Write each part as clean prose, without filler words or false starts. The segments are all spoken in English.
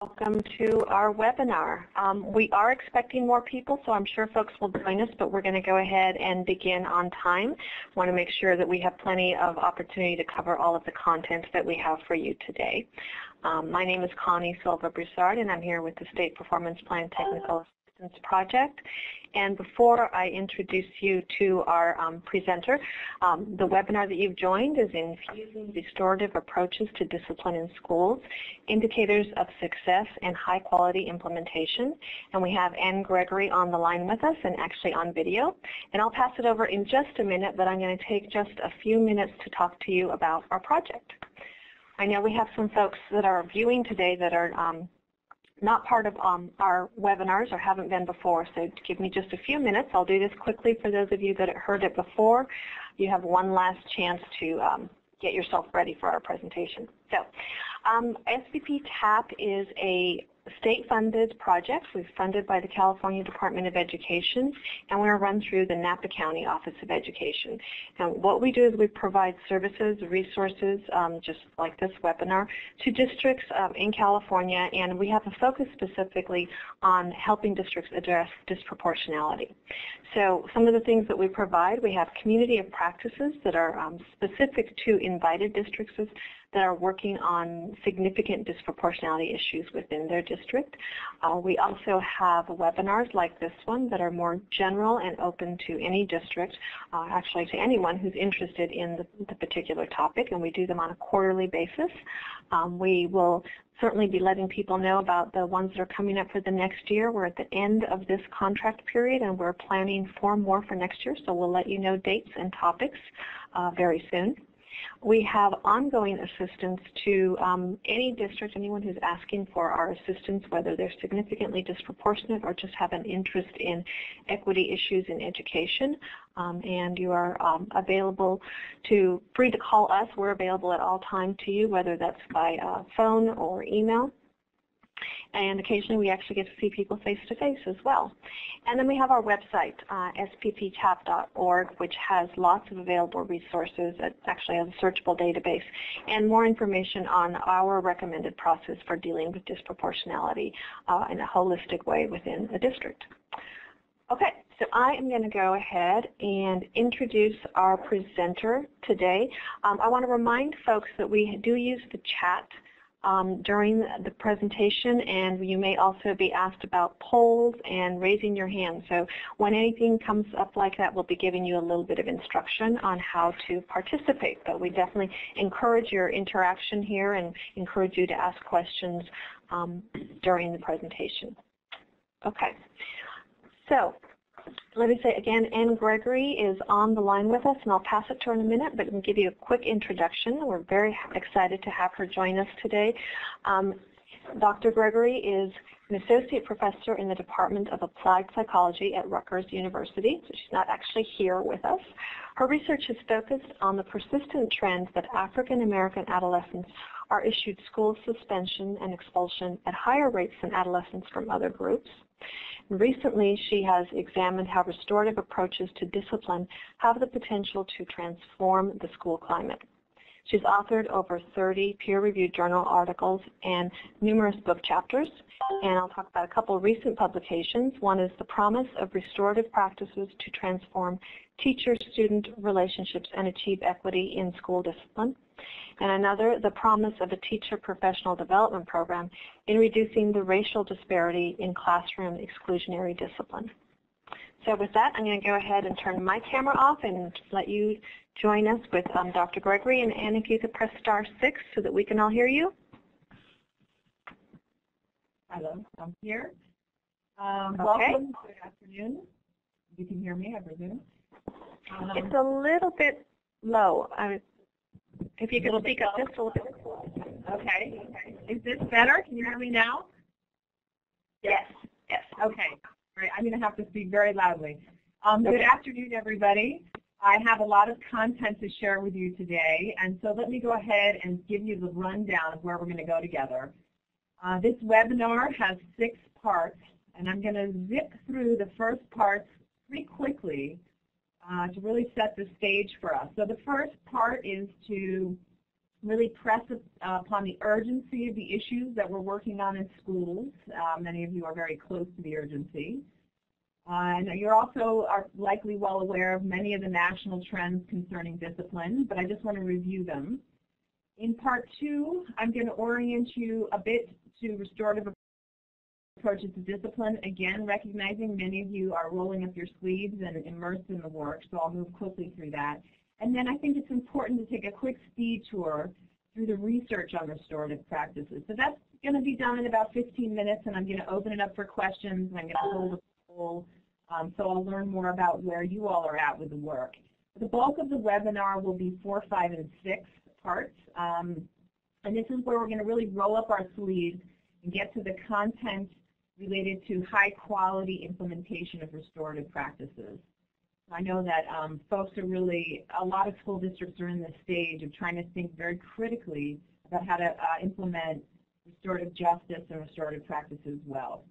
Welcome to our webinar. We are expecting more people, so I'm sure folks will join us, but we're going to go ahead and begin on time. Want to make sure that we have plenty of opportunity to cover all of the content that we have for you today. My name is Connie Silva-Broussard, and I'm here with the State Performance Plan Technical Assistance Project. And before I introduce you to our presenter, the webinar that you've joined is Infusing Restorative Approaches to Discipline in Schools, Indicators of Success and High Quality Implementation. And we have Ann Gregory on the line with us and actually on video. And I'll pass it over in just a minute, but I'm going to take just a few minutes to talk to you about our project. I know we have some folks that are viewing today that are not part of our webinars or haven't been before, so give me just a few minutes. I'll do this quickly for those of you that heard it before. You have one last chance to get yourself ready for our presentation. So SPP-TAP is a state-funded project. We're funded by the California Department of Education, and we're run through the Napa County Office of Education. And what we do is we provide services, resources, just like this webinar, to districts in California, and we have a focus specifically on helping districts address disproportionality. So some of the things that we provide, we have community of practices that are specific to invited districts that are working on significant disproportionality issues within their district. We also have webinars like this one that are more general and open to any district, actually to anyone who's interested in the particular topic, and we do them on a quarterly basis. We will certainly be letting people know about the ones that are coming up for the next year. We're at the end of this contract period, and we're planning 4 more for next year, so we'll let you know dates and topics very soon. We have ongoing assistance to any district, anyone who's asking for our assistance, whether they're significantly disproportionate or just have an interest in equity issues in education. And you are free to call us. We're available at all times to you, whether that's by phone or email. And occasionally we actually get to see people face-to-face as well. And then we have our website, SPPTAP.org, which has lots of available resources. It actually has a searchable database and more information on our recommended process for dealing with disproportionality in a holistic way within a district. Okay, so I am going to go ahead and introduce our presenter today. I want to remind folks that we do use the chat during the presentation, and you may also be asked about polls and raising your hand. So when anything comes up like that, we'll be giving you a little bit of instruction on how to participate. But we definitely encourage your interaction here and encourage you to ask questions during the presentation. Okay, so let me say again, Ann Gregory is on the line with us, and I'll pass it to her in a minute, but I'll give you a quick introduction. We're very excited to have her join us today. Dr. Gregory is an associate professor in the Department of Applied Psychology at Rutgers University, so she's not actually here with us. Her research is focused on the persistent trend that African American adolescents are issued school suspension and expulsion at higher rates than adolescents from other groups. Recently, she has examined how restorative approaches to discipline have the potential to transform the school climate. She's authored over 30 peer-reviewed journal articles and numerous book chapters, and I'll talk about a couple of recent publications. One is The Promise of Restorative Practices to Transform Teacher-Student Relationships and Achieve Equity in School Discipline, and another, The Promise of a Teacher Professional Development Program in Reducing the Racial Disparity in Classroom Exclusionary Discipline. So with that, I'm going to go ahead and turn my camera off and let you join us with Dr. Gregory. And Ann, if you could press *6 so that we can all hear you. Hello, I'm here. Okay. Welcome. Good afternoon. You can hear me, I presume. It's a little bit low. If you could speak up just a little bit. Okay. Is this better? Can you hear me now? Yes. Yes. Okay. All right. I'm going to have to speak very loudly. Good afternoon, everybody. I have a lot of content to share with you today, and so let me go ahead and give you the rundown of where we're going to go together. This webinar has 6 parts, and I'm going to zip through the first parts pretty quickly to really set the stage for us. So the first part is to really press upon the urgency of the issues that we're working on in schools. Many of you are very close to the urgency. And you're also likely well aware of many of the national trends concerning discipline, but I just want to review them. In part 2, I'm going to orient you a bit to restorative approaches to discipline, again recognizing many of you are rolling up your sleeves and immersed in the work, so I'll move quickly through that. And then I think it's important to take a quick speed tour through the research on restorative practices. So that's going to be done in about 15 minutes, and I'm going to open it up for questions, and I'm going to hold a poll, so I'll learn more about where you all are at with the work. The bulk of the webinar will be 4, 5, and 6 parts, and this is where we're going to really roll up our sleeves and get to the content related to high-quality implementation of restorative practices. I know that folks are really, a lot of school districts are in this stage of trying to think very critically about how to implement restorative justice and restorative practices well.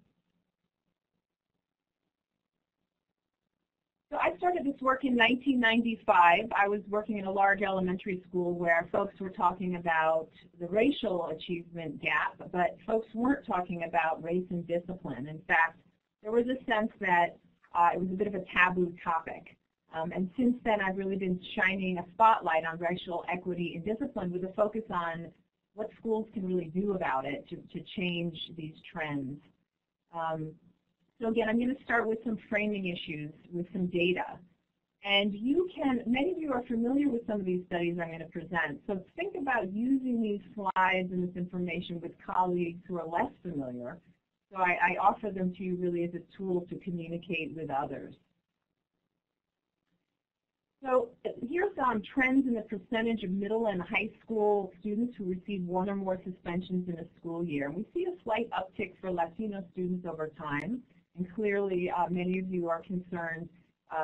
So I started this work in 1995. I was working in a large elementary school where folks were talking about the racial achievement gap, but folks weren't talking about race and discipline. In fact, there was a sense that it was a bit of a taboo topic. And since then, I've really been shining a spotlight on racial equity and discipline with a focus on what schools can really do about it to change these trends. So again, I'm going to start with some framing issues with some data. And you can, many of you are familiar with some of these studies I'm going to present. So think about using these slides and this information with colleagues who are less familiar. So I offer them to you really as a tool to communicate with others. So here's trends in the percentage of middle and high school students who receive 1 or more suspensions in a school year. And we see a slight uptick for Latino students over time. And clearly, many of you are concerned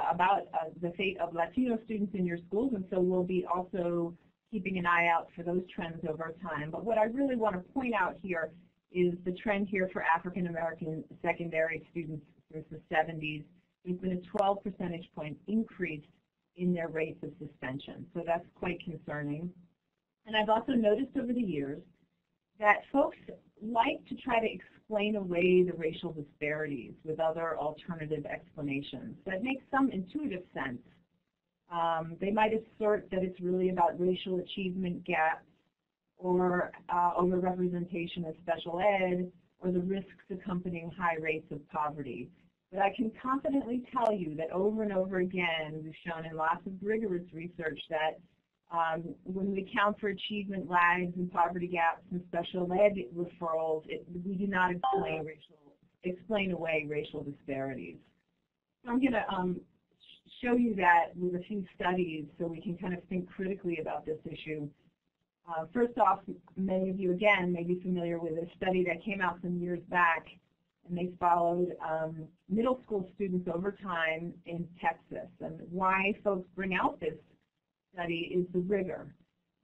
about the fate of Latino students in your schools, and so we'll be also keeping an eye out for those trends over time. But what I really want to point out here is the trend here for African American secondary students since the 70s. There's been a 12 percentage point increase in their rates of suspension, so that's quite concerning. And I've also noticed over the years that folks like to try to explain away the racial disparities with other alternative explanations. That makes some intuitive sense. They might assert that it's really about racial achievement gaps or overrepresentation of special ed or the risks accompanying high rates of poverty. But I can confidently tell you that over and over again, we've shown in lots of rigorous research that when we account for achievement lags and poverty gaps and special ed referrals, we do not explain away racial disparities. So I'm going to show you that with a few studies so we can kind of think critically about this issue. First off, many of you, again, may be familiar with a study that came out some years back, and they followed middle school students over time in Texas. And why folks bring out this study is the rigor.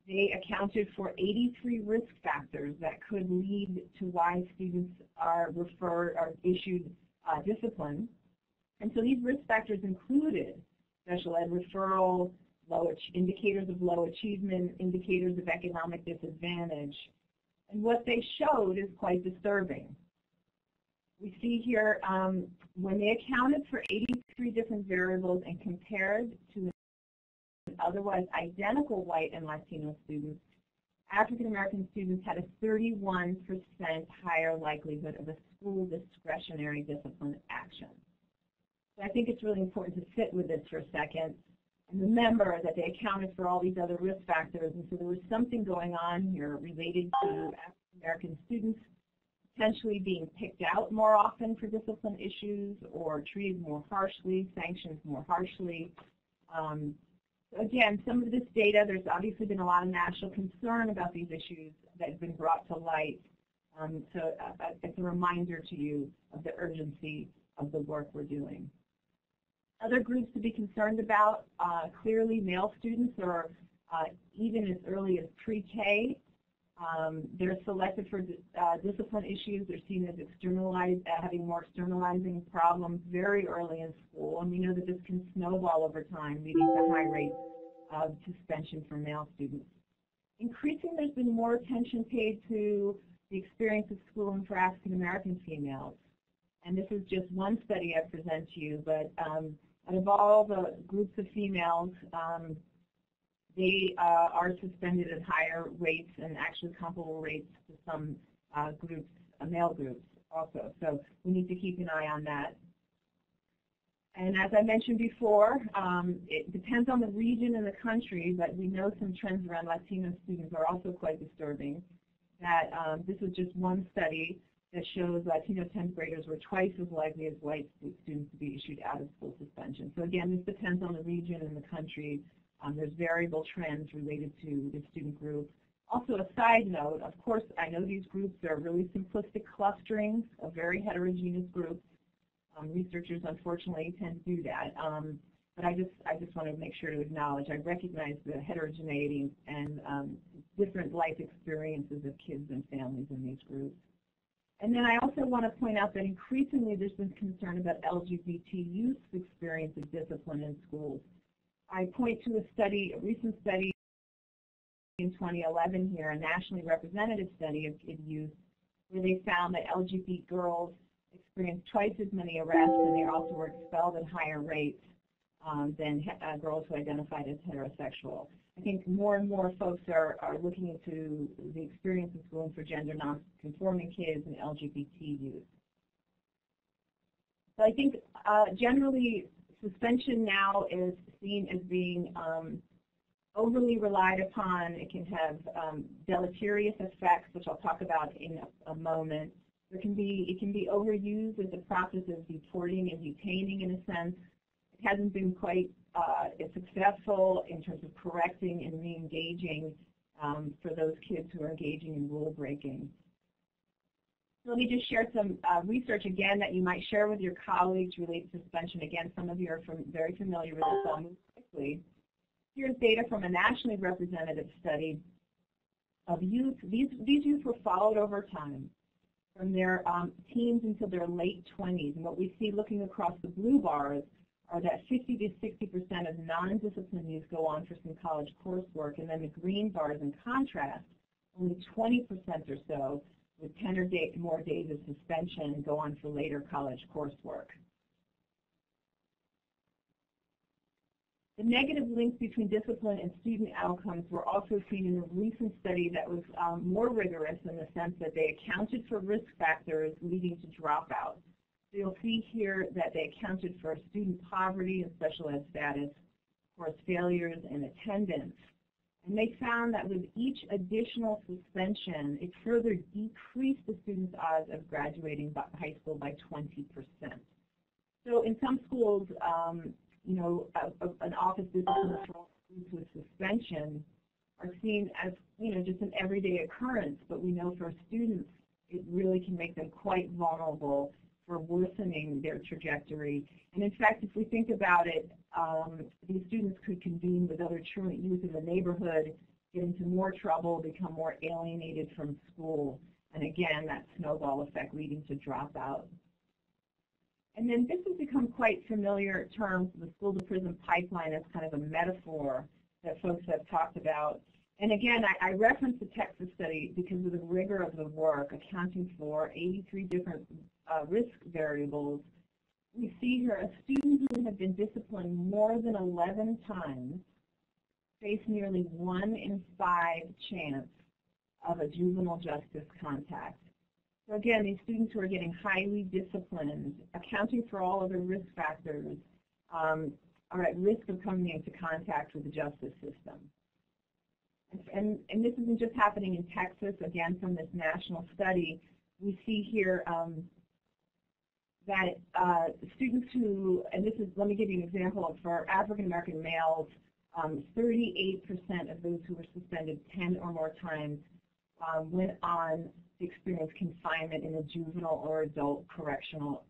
They accounted for 83 risk factors that could lead to why students are issued discipline. And so these risk factors included special ed referral, indicators of low achievement, indicators of economic disadvantage. And what they showed is quite disturbing. We see here when they accounted for 83 different variables and compared to otherwise identical white and Latino students, African American students had a 31% higher likelihood of a school discretionary discipline action. So I think it's really important to sit with this for a second and remember that they accounted for all these other risk factors, and so there was something going on here related to African American students potentially being picked out more often for discipline issues or treated more harshly, sanctioned more harshly. Again, some of this data, there's obviously been a lot of national concern about these issues that have been brought to light. So it's a reminder to you of the urgency of the work we're doing. Other groups to be concerned about, clearly male students are even as early as pre-K. They're selected for discipline issues. They're seen as having more externalizing problems very early in school, and we know that this can snowball over time, leading to high rates of suspension for male students. Increasingly, there's been more attention paid to the experience of schooling for African American females. And this is just one study I present to you, but out of all the groups of females, they are suspended at higher rates and actually comparable rates to some groups, male groups also. So we need to keep an eye on that. And as I mentioned before, it depends on the region and the country, but we know some trends around Latino students are also quite disturbing. That this was just one study that shows Latino 10th graders were twice as likely as white students to be issued out-of-school suspension. So again, this depends on the region and the country. There's variable trends related to the student group. Also, a side note, of course, I know these groups are really simplistic clusterings of very heterogeneous groups. Researchers, unfortunately, tend to do that. But I just want to make sure to acknowledge, I recognize the heterogeneity and different life experiences of kids and families in these groups. And then I also want to point out that increasingly there's been concern about LGBT youth's experience of discipline in schools. I point to a recent study in 2011 here, a nationally representative study of youth, where they found that LGBT girls experienced twice as many arrests, and they also were expelled at higher rates than girls who identified as heterosexual. I think more and more folks are looking into the experience of schooling for gender non-conforming kids and LGBT youth. So I think generally suspension now is seen as being overly relied upon. It can have deleterious effects, which I'll talk about in a moment. It can be overused as a process of deporting and detaining in a sense. It hasn't been quite successful in terms of correcting and re-engaging for those kids who are engaging in rule breaking. So let me just share some research again that you might share with your colleagues related to suspension. Again, some of you are very familiar with this, so I'll move quickly. Here's data from a nationally representative study of youth. These youth were followed over time, from their teens until their late 20s. And what we see looking across the blue bars are that 50 to 60% of non-disciplined youth go on for some college coursework, and then the green bars, in contrast, only 20% or so with 10 or more days of suspension go on for later college coursework. The negative links between discipline and student outcomes were also seen in a recent study that was more rigorous in the sense that they accounted for risk factors leading to dropout. So you'll see here that they accounted for student poverty and special ed status, course failures, and attendance. And they found that with each additional suspension, it further decreased the student's odds of graduating high school by 20%. So in some schools, an office discipline for students with suspension are seen as, just an everyday occurrence, but we know for students, it really can make them quite vulnerable for worsening their trajectory. And in fact, if we think about it, these students could convene with other truant youth in the neighborhood, get into more trouble, become more alienated from school, and again, that snowball effect leading to dropout. And then this has become quite familiar terms, the school-to-prison pipeline, as kind of a metaphor that folks have talked about. And again, I reference the Texas study because of the rigor of the work, accounting for 83 different risk variables. We see here a student who had been disciplined more than 11 times face nearly 1 in 5 chance of a juvenile justice contact. So again, these students who are getting highly disciplined, accounting for all other risk factors, are at risk of coming into contact with the justice system. And this isn't just happening in Texas. Again, from this national study, we see here that students who, and this is, let me give you an example, for African American males, 38% of those who were suspended 10 or more times went on to experience confinement in a juvenile or adult correctional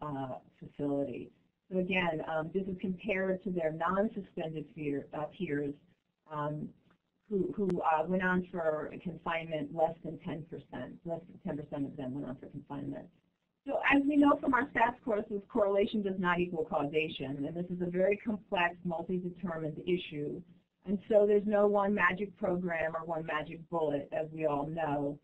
facility. So again, this is compared to their non-suspended peers who went on for confinement less than 10%. Less than 10% of them went on for confinement. So as we know from our stats courses, correlation does not equal causation, and this is a very complex, multi-determined issue. And so there's no one magic program or one magic bullet, as we all know.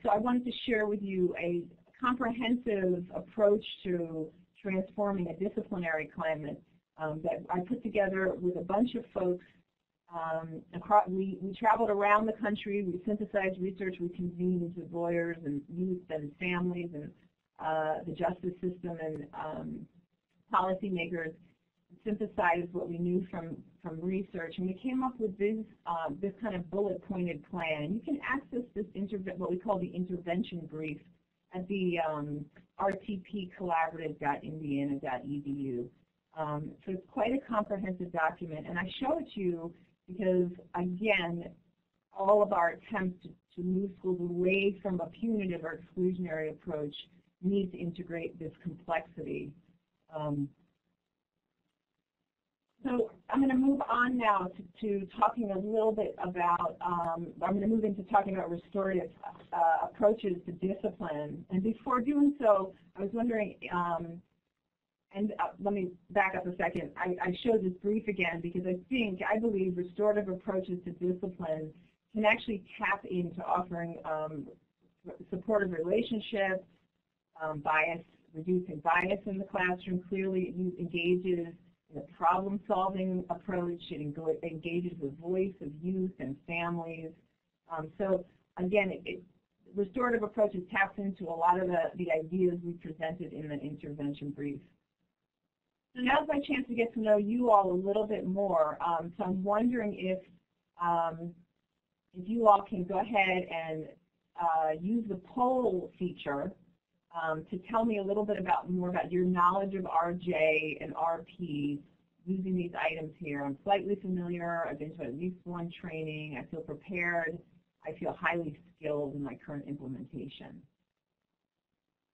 So I wanted to share with you a comprehensive approach to transforming a disciplinary climate that I put together with a bunch of folks. We traveled around the country, we synthesized research, we convened with lawyers and youth and families and the justice system and policymakers, synthesized what we knew from research, and we came up with this kind of bullet-pointed plan. And you can access this what we call the intervention brief at the rtpcollaborative.indiana.edu. So it's quite a comprehensive document, and I show it to you because, again, all of our attempts to move schools away from a punitive or exclusionary approach need to integrate this complexity. So I'm going to move on now to talking a little bit about, I'm going to move into talking about restorative approaches to discipline. And before doing so, I was wondering, let me back up a second. I showed this brief again because I believe restorative approaches to discipline can actually tap into offering supportive relationships, reducing bias in the classroom. Clearly, it engages in a problem-solving approach. It engages the voice of youth and families. So again, restorative approaches taps into a lot of the ideas we presented in the intervention brief. So now's my chance to get to know you all a little bit more. So I'm wondering if you all can go ahead and use the poll feature to tell me a little bit more about your knowledge of RJ and RP using these items here. I'm slightly familiar. I've been to at least one training. I feel prepared. I feel highly skilled in my current implementation.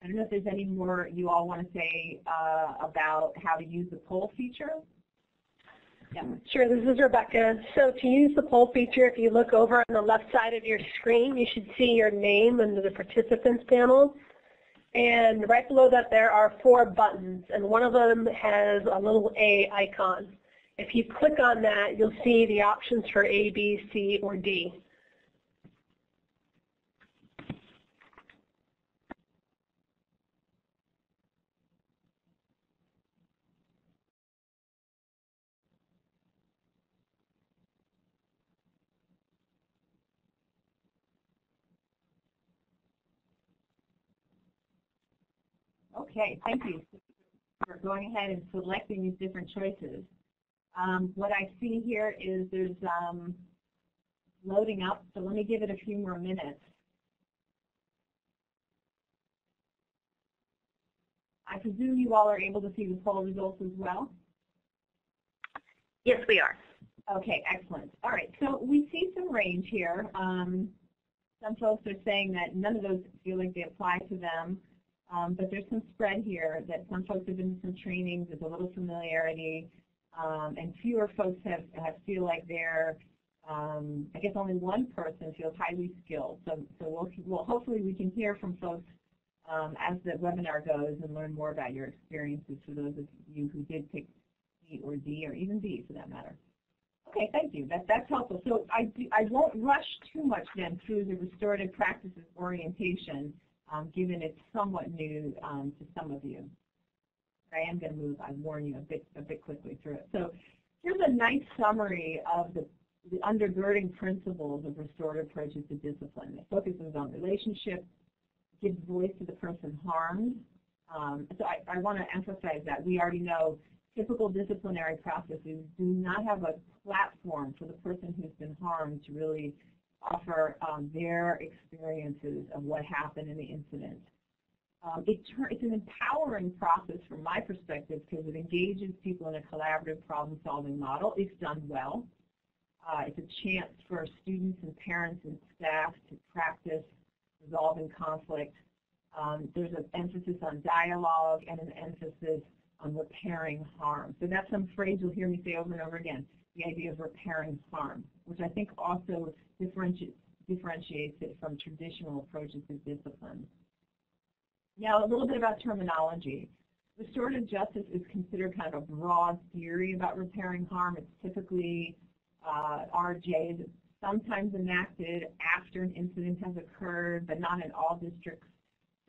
I don't know if there's any more you all want to say about how to use the poll feature. Yeah. Sure, this is Rebecca. So to use the poll feature, if you look over on the left side of your screen, you should see your name under the participants panel. And right below that there are 4 buttons, and one of them has a little A icon. If you click on that, you'll see the options for A, B, C, or D. Okay, thank you for going ahead and selecting these different choices. What I see here is there's loading up, so let me give it a few more minutes. I presume you all are able to see the poll results as well? Yes, we are. Okay, excellent. All right, so we see some range here. Some folks are saying that none of those feel like they apply to them. But there's some spread here that some folks have been in some trainings, there's a little familiarity, and fewer folks feel like they're, I guess only one person feels highly skilled. So we'll hopefully we can hear from folks as the webinar goes and learn more about your experiences for those of you who did pick C or D or even B for that matter. Okay, thank you. That's helpful. So I won't rush too much then through the restorative practices orientation. Given it's somewhat new to some of you. I am going to move, I warn you, a bit quickly through it. So here's a nice summary of the undergirding principles of restorative approaches to discipline. It focuses on relationships, gives voice to the person harmed. So I want to emphasize that. We already know typical disciplinary processes do not have a platform for the person who's been harmed to really offer their experiences of what happened in the incident. It's an empowering process from my perspective because it engages people in a collaborative problem-solving model if done well. It's a chance for students and parents and staff to practice resolving conflict. There's an emphasis on dialogue and an emphasis on repairing harm. So that's some phrase you'll hear me say over and over again, the idea of repairing harm, which I think also differentiates it from traditional approaches to discipline. Now, a little bit about terminology. Restorative justice is considered kind of a broad theory about repairing harm. It's typically RJ is sometimes enacted after an incident has occurred, but not in all districts.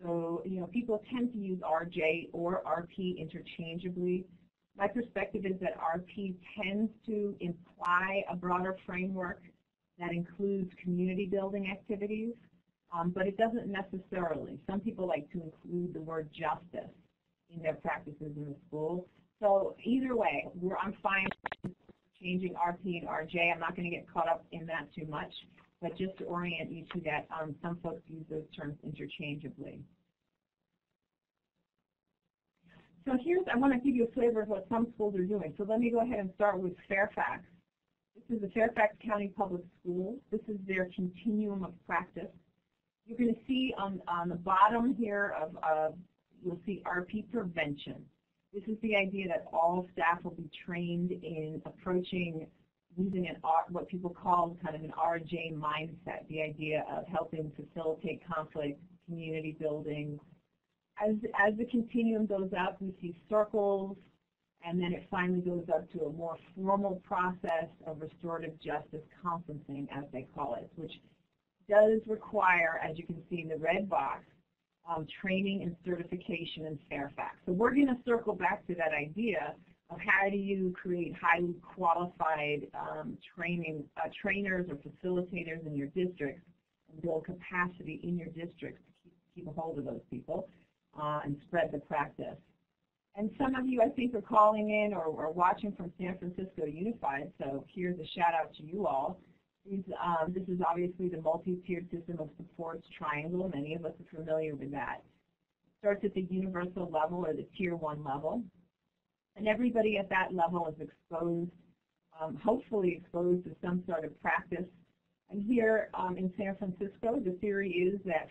So, people tend to use RJ or RP interchangeably. My perspective is that RP tends to imply a broader framework that includes community building activities, but it doesn't necessarily. Some people like to include the word justice in their practices in the school. So either way, I'm fine changing RP and RJ. I'm not going to get caught up in that too much, but just to orient you to that, some folks use those terms interchangeably. So I want to give you a flavor of what some schools are doing. So let me go ahead and start with Fairfax. This is the Fairfax County Public Schools. This is their continuum of practice. You're going to see on the bottom here you'll see RP prevention. This is the idea that all staff will be trained in approaching using what people call kind of an RJ mindset, the idea of helping facilitate conflict, community building. As the continuum goes up, we see circles, and then it finally goes up to a more formal process of restorative justice conferencing, as they call it, which does require, as you can see in the red box, training and certification in Fairfax. So we're going to circle back to that idea of how do you create highly qualified trainers or facilitators in your districts and build capacity in your districts to keep a hold of those people and spread the practice. And some of you, I think, are calling in or watching from San Francisco Unified, so here's a shout out to you all. This is obviously the multi-tiered system of supports triangle. Many of us are familiar with that. It starts at the universal level or the tier 1 level. And everybody at that level is exposed, hopefully exposed to some sort of practice. And here in San Francisco, the theory is that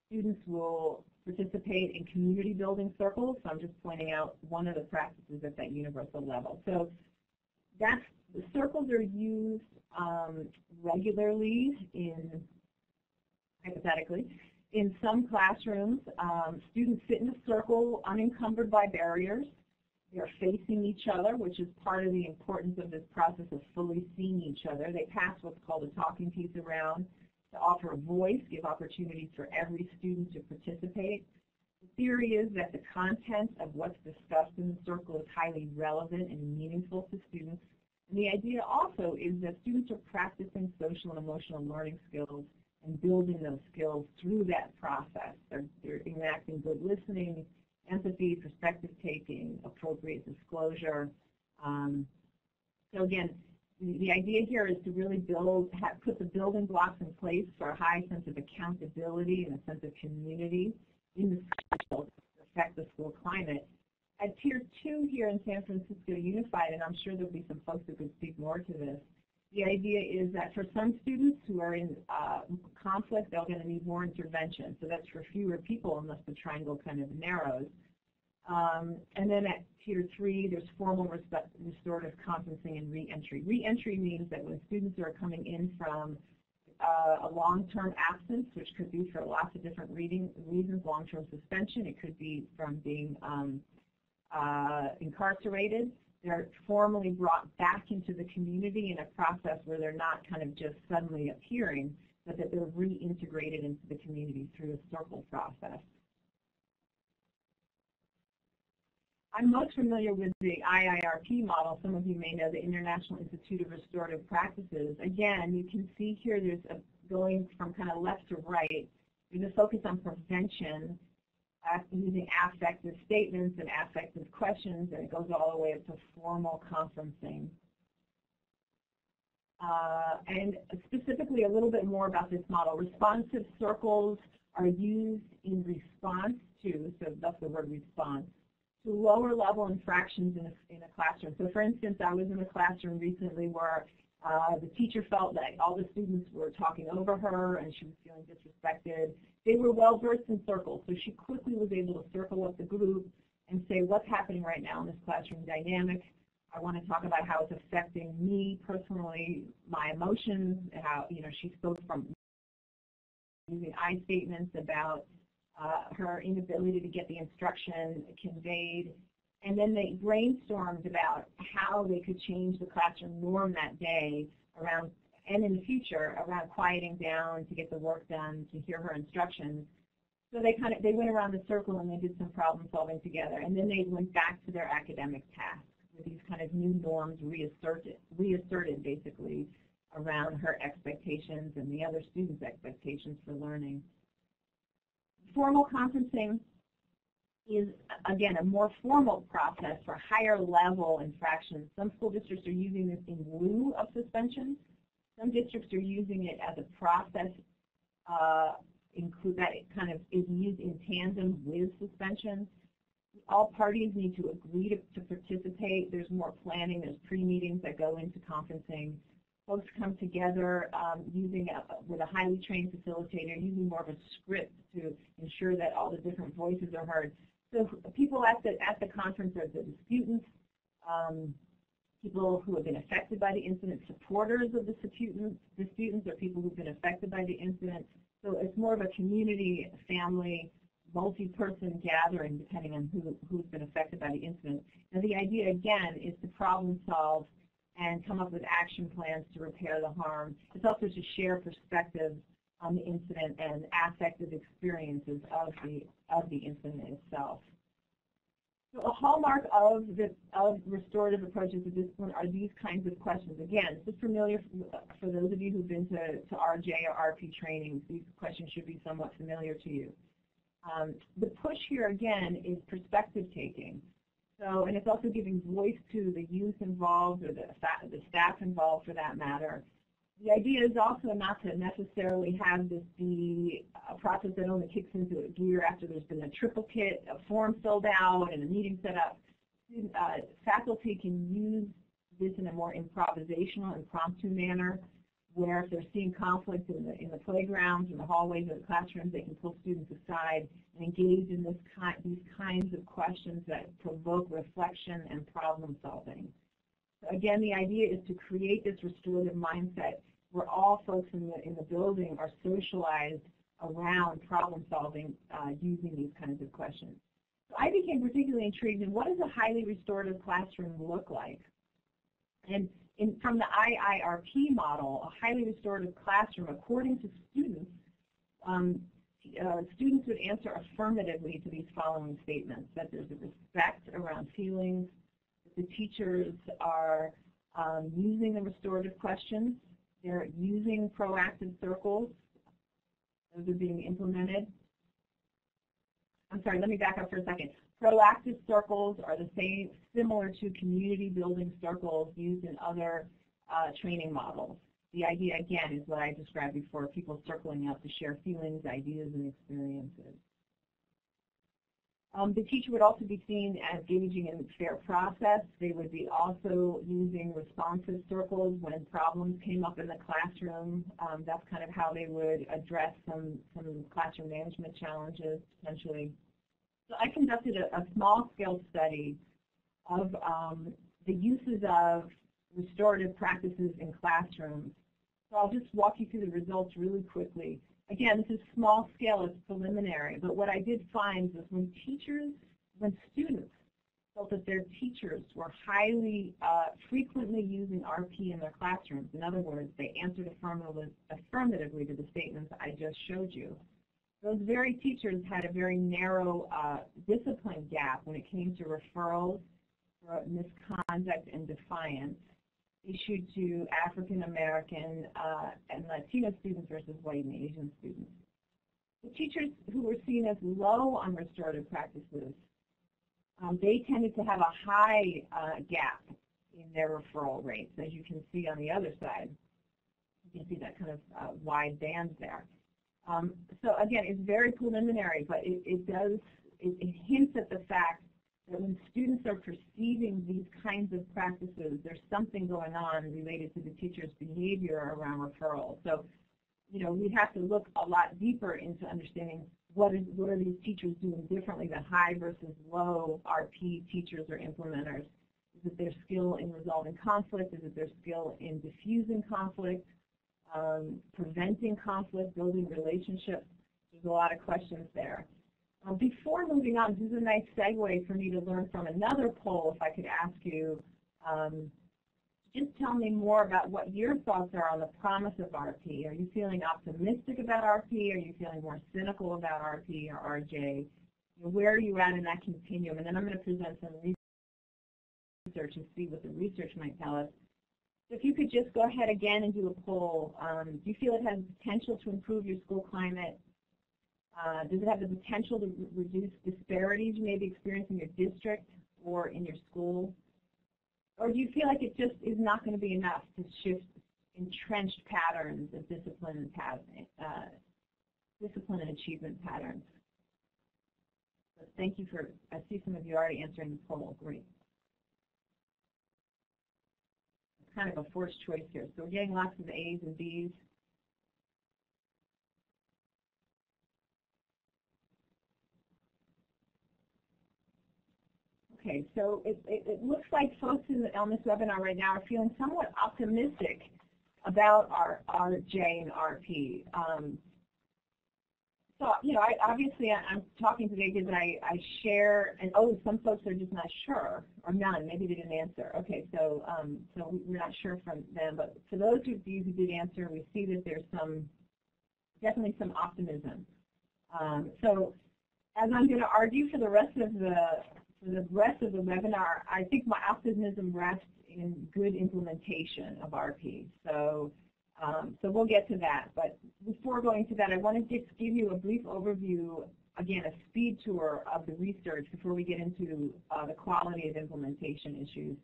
students will participate in community building circles. So I'm just pointing out one of the practices at that universal level. So the circles are used regularly hypothetically, in some classrooms. Students sit in a circle unencumbered by barriers. They're facing each other, which is part of the importance of this process of fully seeing each other. They pass what's called a talking piece around to offer a voice, give opportunities for every student to participate. The theory is that the content of what's discussed in the circle is highly relevant and meaningful to students. And the idea also is that students are practicing social and emotional learning skills and building those skills through that process. They're enacting good listening, empathy, perspective taking, appropriate disclosure. So again, the idea here is to really put the building blocks in place for a high sense of accountability and a sense of community in the school to affect the school climate. At Tier 2 here in San Francisco Unified, and I'm sure there'll be some folks who could speak more to this, the idea is that for some students who are in conflict, they're going to need more intervention. So that's for fewer people unless the triangle kind of narrows. And then at Tier 3, there's formal restorative conferencing and reentry. Reentry means that when students are coming in from a long-term absence, which could be for lots of different reasons, long-term suspension, it could be from being incarcerated, they're formally brought back into the community in a process where they're not kind of just suddenly appearing, but that they're reintegrated into the community through a circle process. I'm most familiar with the IIRP model. Some of you may know the International Institute of Restorative Practices. Again, you can see here there's going from kind of left to right, there's a focus on prevention, using affective statements and affective questions, and it goes all the way up to formal conferencing. And specifically a little bit more about this model. Responsive circles are used in response to, so that's the word response, to lower level infractions in a classroom. So for instance, I was in a classroom recently where the teacher felt that all the students were talking over her and she was feeling disrespected. They were well versed in circles, so she quickly was able to circle up the group and say, what's happening right now in this classroom dynamic? I want to talk about how it's affecting me personally, my emotions, how, she spoke from using I statements about her inability to get the instruction conveyed. And then they brainstormed about how they could change the classroom norm that day around, and in the future, around quieting down to get the work done, to hear her instructions. So they went around the circle and they did some problem solving together, and then they went back to their academic tasks with these kind of new norms reasserted basically around her expectations and the other students' expectations for learning. Formal conferencing is, again, a more formal process for higher level infractions. Some school districts are using this in lieu of suspension. Some districts are using it as a process that it kind of is used in tandem with suspension. All parties need to agree to participate. There's more planning. There's pre-meetings that go into conferencing. Folks come together with a highly trained facilitator, using more of a script to ensure that all the different voices are heard. So people at the conference are the disputants, people who have been affected by the incident, supporters of the disputants, or people who've been affected by the incident. So it's more of a community, family, multi-person gathering, depending on who's been affected by the incident. Now the idea, again, is to problem solve and come up with action plans to repair the harm. It's also to share perspectives on the incident and affective experiences of the incident itself. So a hallmark of restorative approaches to discipline are these kinds of questions. Again, this is familiar for those of you who've been to RJ or RP trainings. These questions should be somewhat familiar to you. The push here, again, is perspective taking. So, and it's also giving voice to the youth involved, or the staff involved for that matter. The idea is also not to necessarily have this be a process that only kicks into gear after there's been a triplicate, a form filled out, and a meeting set up. Faculty can use this in a more improvisational, impromptu manner, where if they're seeing conflict in the playgrounds, in the hallways, or the classrooms, they can pull students aside and engage in these kinds of questions that provoke reflection and problem solving. So again, the idea is to create this restorative mindset where all folks in the building are socialized around problem solving using these kinds of questions. So I became particularly intrigued in what does a highly restorative classroom look like? And from the IIRP model, a highly restorative classroom, according to students, students would answer affirmatively to these following statements: that there's a respect around feelings, that the teachers are using the restorative questions, they're using proactive circles, those are being implemented. I'm sorry, let me back up for a second. Proactive circles are similar to community building circles used in other training models. The idea, again, is what I described before, people circling up to share feelings, ideas, and experiences. The teacher would also be seen as engaging in fair process. They would be also using responsive circles when problems came up in the classroom. That's kind of how they would address some classroom management challenges, potentially. So I conducted a small-scale study of the uses of restorative practices in classrooms. So I'll just walk you through the results really quickly. Again, this is small scale, it's preliminary, but what I did find was when students felt that their teachers were frequently using RP in their classrooms, in other words, they answered affirmatively to the statements I just showed you, those very teachers had a very narrow discipline gap when it came to referrals for misconduct and defiance issued to African American and Latino students versus white and Asian students. The teachers who were seen as low on restorative practices, they tended to have a high gap in their referral rates, as you can see on the other side. You can see that kind of wide band there. So again, it's very preliminary, but it hints at the fact that when students are perceiving these kinds of practices, there's something going on related to the teacher's behavior around referrals. So, you know, we have to look a lot deeper into understanding what are these teachers doing differently, the high versus low RP teachers or implementers. Is it their skill in resolving conflict? Is it their skill in diffusing conflict, preventing conflict, building relationships? There's a lot of questions there. Before moving on, this is a nice segue for me to learn from another poll. If I could ask you, just tell me more about what your thoughts are on the promise of RP. Are you feeling optimistic about RP? Are you feeling more cynical about RP or RJ? Where are you at in that continuum? And then I'm going to present some research and see what the research might tell us. So if you could just go ahead again and do a poll. Do you feel it has potential to improve your school climate? Does it have the potential to reduce disparities you may be experiencing in your district or in your school? Or do you feel like it just is not going to be enough to shift entrenched patterns of discipline and achievement patterns? So thank you for, I see some of you already answering the poll. Great. It's kind of a forced choice here. So we're getting lots of A's and B's. Okay, so it looks like folks on this webinar right now are feeling somewhat optimistic about our RJ and RP. So, you know, obviously I'm talking today because I share, and some folks are just not sure, or none, maybe they didn't answer. Okay, so we're not sure from them, but for those of you who did answer, we see that there's definitely some optimism. So as I'm going to argue for the rest of the webinar, I think my optimism rests in good implementation of RP. So we'll get to that. But before going to that, I want to just give you a brief overview, again, a speed tour of the research before we get into the quality of implementation issues.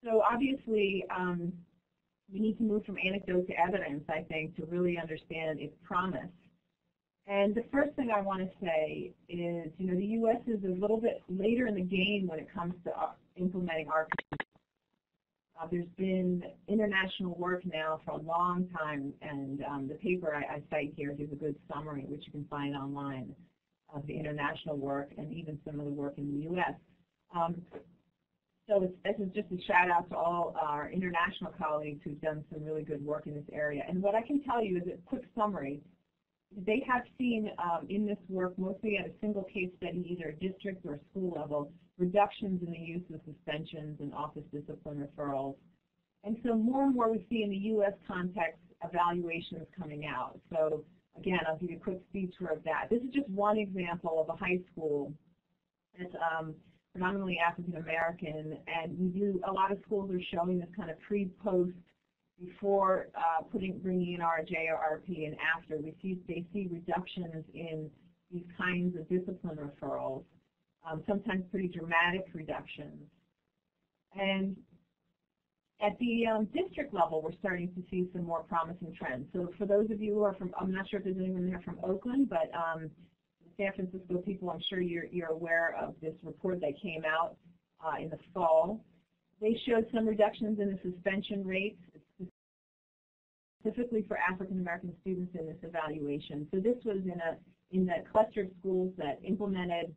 So obviously, we need to move from anecdote to evidence, I think, to really understand its promise. And the first thing I want to say is, you know, the U.S. is a little bit later in the game when it comes to implementing RP. There's been international work now for a long time, and the paper I cite here gives a good summary, which you can find online, of the international work and even some of the work in the U.S. So this is just a shout out to all our international colleagues who've done some really good work in this area. And what I can tell you is a quick summary. They have seen in this work, mostly at a single case study, either district or school level, reductions in the use of suspensions and office discipline referrals. And so more and more we see in the U.S. context evaluations coming out. So again, I'll give you a quick speed tour of that. This is just one example of a high school that's predominantly African American, and we do, a lot of schools are showing this kind of pre-post before bringing in RJ or RP, and after they see reductions in these kinds of discipline referrals, sometimes pretty dramatic reductions. And at the district level, we're starting to see some more promising trends. So for those of you who are from, I'm not sure if there's anyone there from Oakland, but San Francisco people, I'm sure you're aware of this report that came out in the fall. They showed some reductions in the suspension rates, specifically for African American students in this evaluation. So this was in the cluster of schools that implemented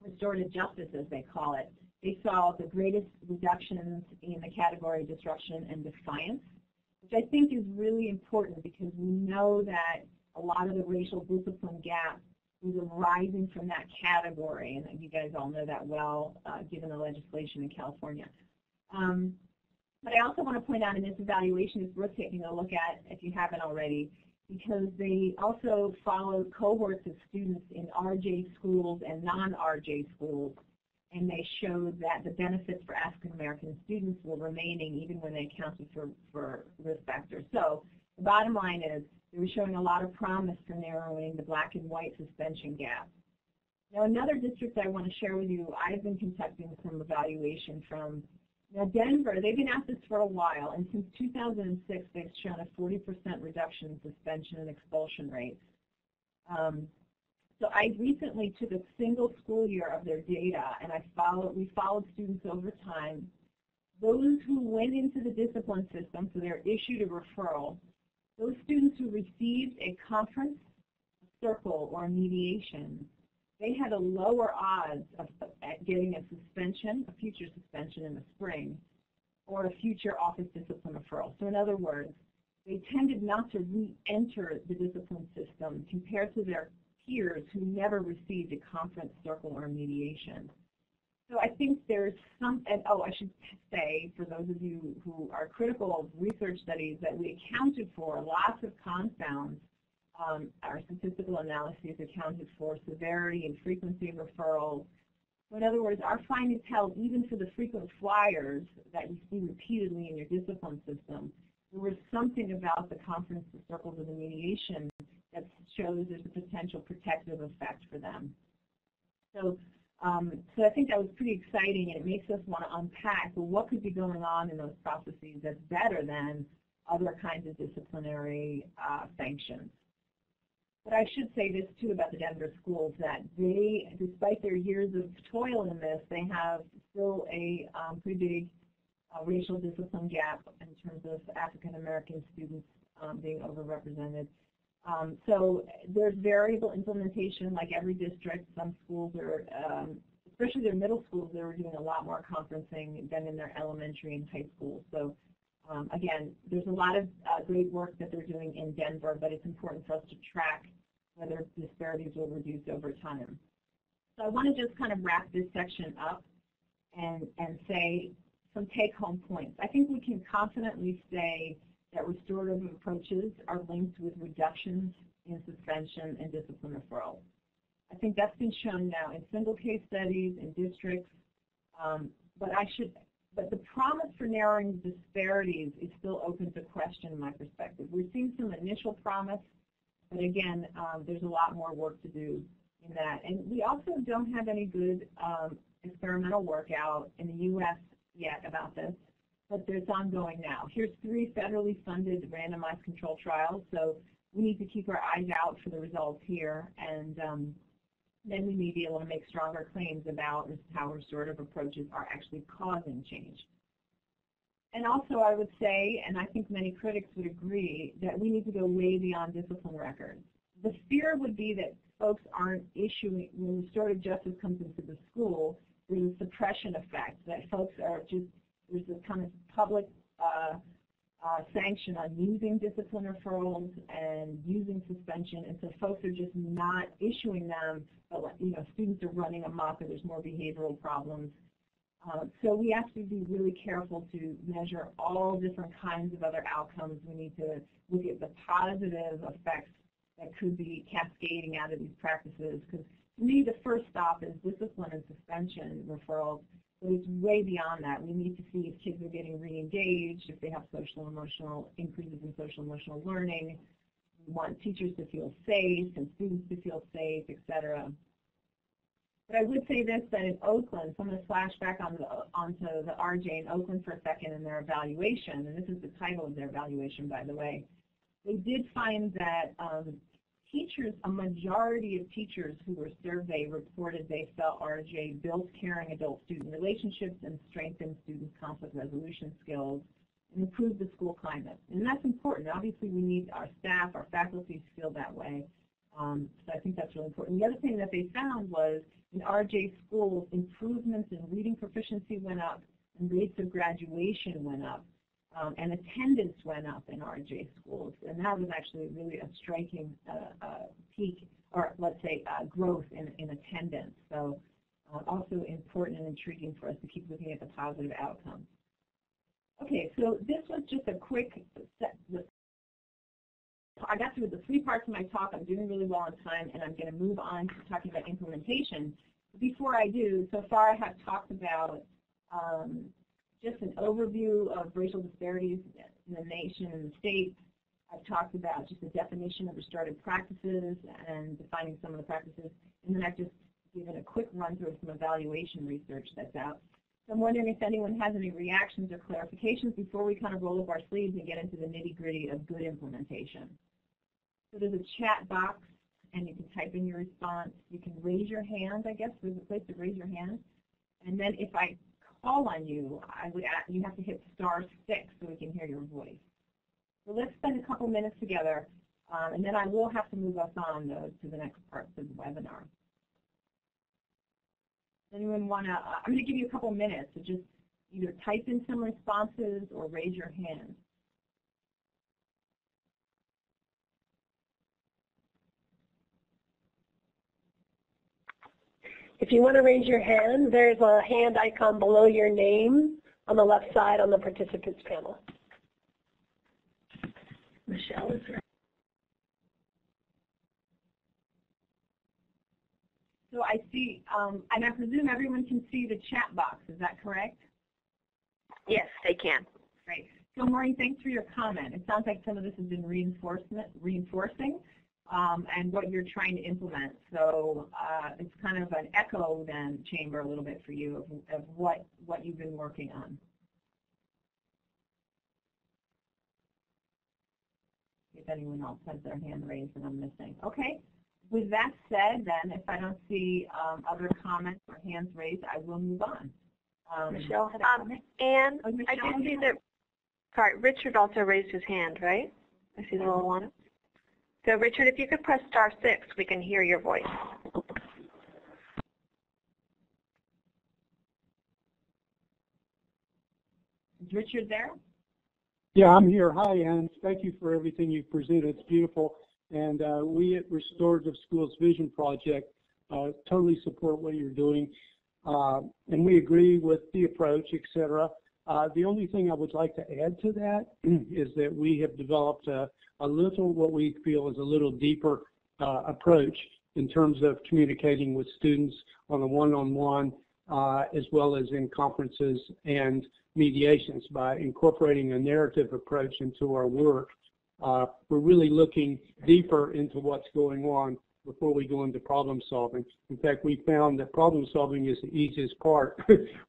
restorative justice, as they call it. They saw the greatest reductions in the category disruption and defiance, which I think is really important because we know that a lot of the racial discipline gap is arising from that category, and you guys all know that well, given the legislation in California. But I also want to point out in this evaluation, it's worth taking a look at if you haven't already, because they also followed cohorts of students in RJ schools and non-RJ schools, and they showed that the benefits for African American students were remaining even when they accounted for risk factors. So the bottom line is they were showing a lot of promise for narrowing the black and white suspension gap. Now another district I want to share with you, I've been conducting some evaluation from. Now Denver, they've been at this for a while, and since 2006 they've shown a 40% reduction in suspension and expulsion rates. So I recently took a single school year of their data, and we followed students over time. Those who went into the discipline system, so they're issued a referral, those students who received a conference, a circle, or a mediation, they had a lower odds of getting a suspension, a future suspension in the spring, or a future office discipline referral. So in other words, they tended not to re-enter the discipline system compared to their peers who never received a conference, circle, or mediation. So I think there's some, and oh, I should say, for those of you who are critical of research studies, that we accounted for lots of confounds. Our statistical analyses accounted for severity and frequency of referrals. So in other words, our findings held even for the frequent flyers that you see repeatedly in your discipline system. There was something about the conference, the circles, of the mediation that shows there's a potential protective effect for them. So, so I think that was pretty exciting, and it makes us want to unpack, well, what could be going on in those processes that's better than other kinds of disciplinary sanctions. But I should say this, too, about the Denver schools, that they, despite their years of toil in this, they have still a pretty big racial discipline gap in terms of African-American students being overrepresented. So there's variable implementation like every district. Some schools are, especially their middle schools, they were doing a lot more conferencing than in their elementary and high schools. So again, there's a lot of great work that they're doing in Denver, but it's important for us to track whether disparities will reduce over time. So I want to just kind of wrap this section up and say some take-home points. I think we can confidently say that restorative approaches are linked with reductions in suspension and discipline referral. I think that's been shown now in single case studies, in districts, but the promise for narrowing disparities is still open to question in my perspective. We're seeing some initial promise, but again, there's a lot more work to do in that. And we also don't have any good experimental work out in the U.S. yet about this, but it's ongoing now. Here's 3 federally funded randomized control trials, so we need to keep our eyes out for the results here, and then we may be able to make stronger claims about how restorative approaches are actually causing change. And also I would say, and I think many critics would agree, that we need to go way beyond discipline records. The fear would be that folks aren't issuing, when restorative justice comes into the school, there's a suppression effect, that folks are just, there's a kind of public sanction on using discipline referrals and using suspension, and so folks are just not issuing them, but students are running amok or there's more behavioral problems. So we have to be really careful to measure all different kinds of other outcomes. We need to look at the positive effects that could be cascading out of these practices, because to me the first stop is discipline and suspension referrals. But it's way beyond that. We need to see if kids are getting re-engaged, if they have social emotional increases in social emotional learning. We want teachers to feel safe and students to feel safe, etc. But I would say this, that in Oakland, so I'm going to flash back onto the RJ in Oakland for a second in their evaluation, and this is the title of their evaluation, by the way. They did find that teachers, a majority of teachers who were surveyed reported they felt RJ built caring adult-student relationships and strengthened students' conflict resolution skills and improved the school climate. And that's important. Obviously, we need our staff, our faculty to feel that way. So I think that's really important. The other thing that they found was in RJ schools, improvements in reading proficiency went up and rates of graduation went up. And attendance went up in RJ schools, and that was actually really a striking peak, or let's say growth in attendance. So also important and intriguing for us to keep looking at the positive outcomes. Okay, so this was just a quick set. I got through the 3 parts of my talk. I'm doing really well on time, and I'm going to move on to talking about implementation. Before I do, so far I have talked about just an overview of racial disparities in the nation and the state. I've talked about just the definition of restorative practices and defining some of the practices, and then I've just given a quick run through of some evaluation research that's out. So I'm wondering if anyone has any reactions or clarifications before we kind of roll up our sleeves and get into the nitty-gritty of good implementation. So there's a chat box, and you can type in your response. You can raise your hand, I guess. There's a place to raise your hand. And then if I call on you, you have to hit *6 so we can hear your voice. So let's spend a couple minutes together, and then I will have to move us on to the next part of the webinar. Anyone want to, I'm going to give you a couple minutes to just either type in some responses or raise your hand. If you want to raise your hand, there's a hand icon below your name on the left side on the participants panel. Michelle is right. So I see, and I presume everyone can see the chat box. Is that correct? Yes, they can. Great. So Maureen, thanks for your comment. It sounds like some of this has been reinforcing and what you're trying to implement. So it's kind of an echo then chamber a little bit for you of what you've been working on. If anyone else has their hand raised and I'm missing. Okay. With that said, then, if I don't see other comments or hands raised, I will move on. Michelle had a comment. And I did see that, sorry, Richard also raised his hand, right? I see the little one. So, Richard, if you could press *6, we can hear your voice. Is Richard there? Yeah, I'm here. Hi, Ann. Thank you for everything you've presented. It's beautiful. And we at Restorative Schools Vision Project totally support what you're doing. And we agree with the approach, et cetera. The only thing I would like to add to that is that we have developed a little, what we feel is a little deeper approach in terms of communicating with students on a one-on-one as well as in conferences and mediations by incorporating a narrative approach into our work. We're really looking deeper into what's going on before we go into problem solving. In fact, we found that problem solving is the easiest part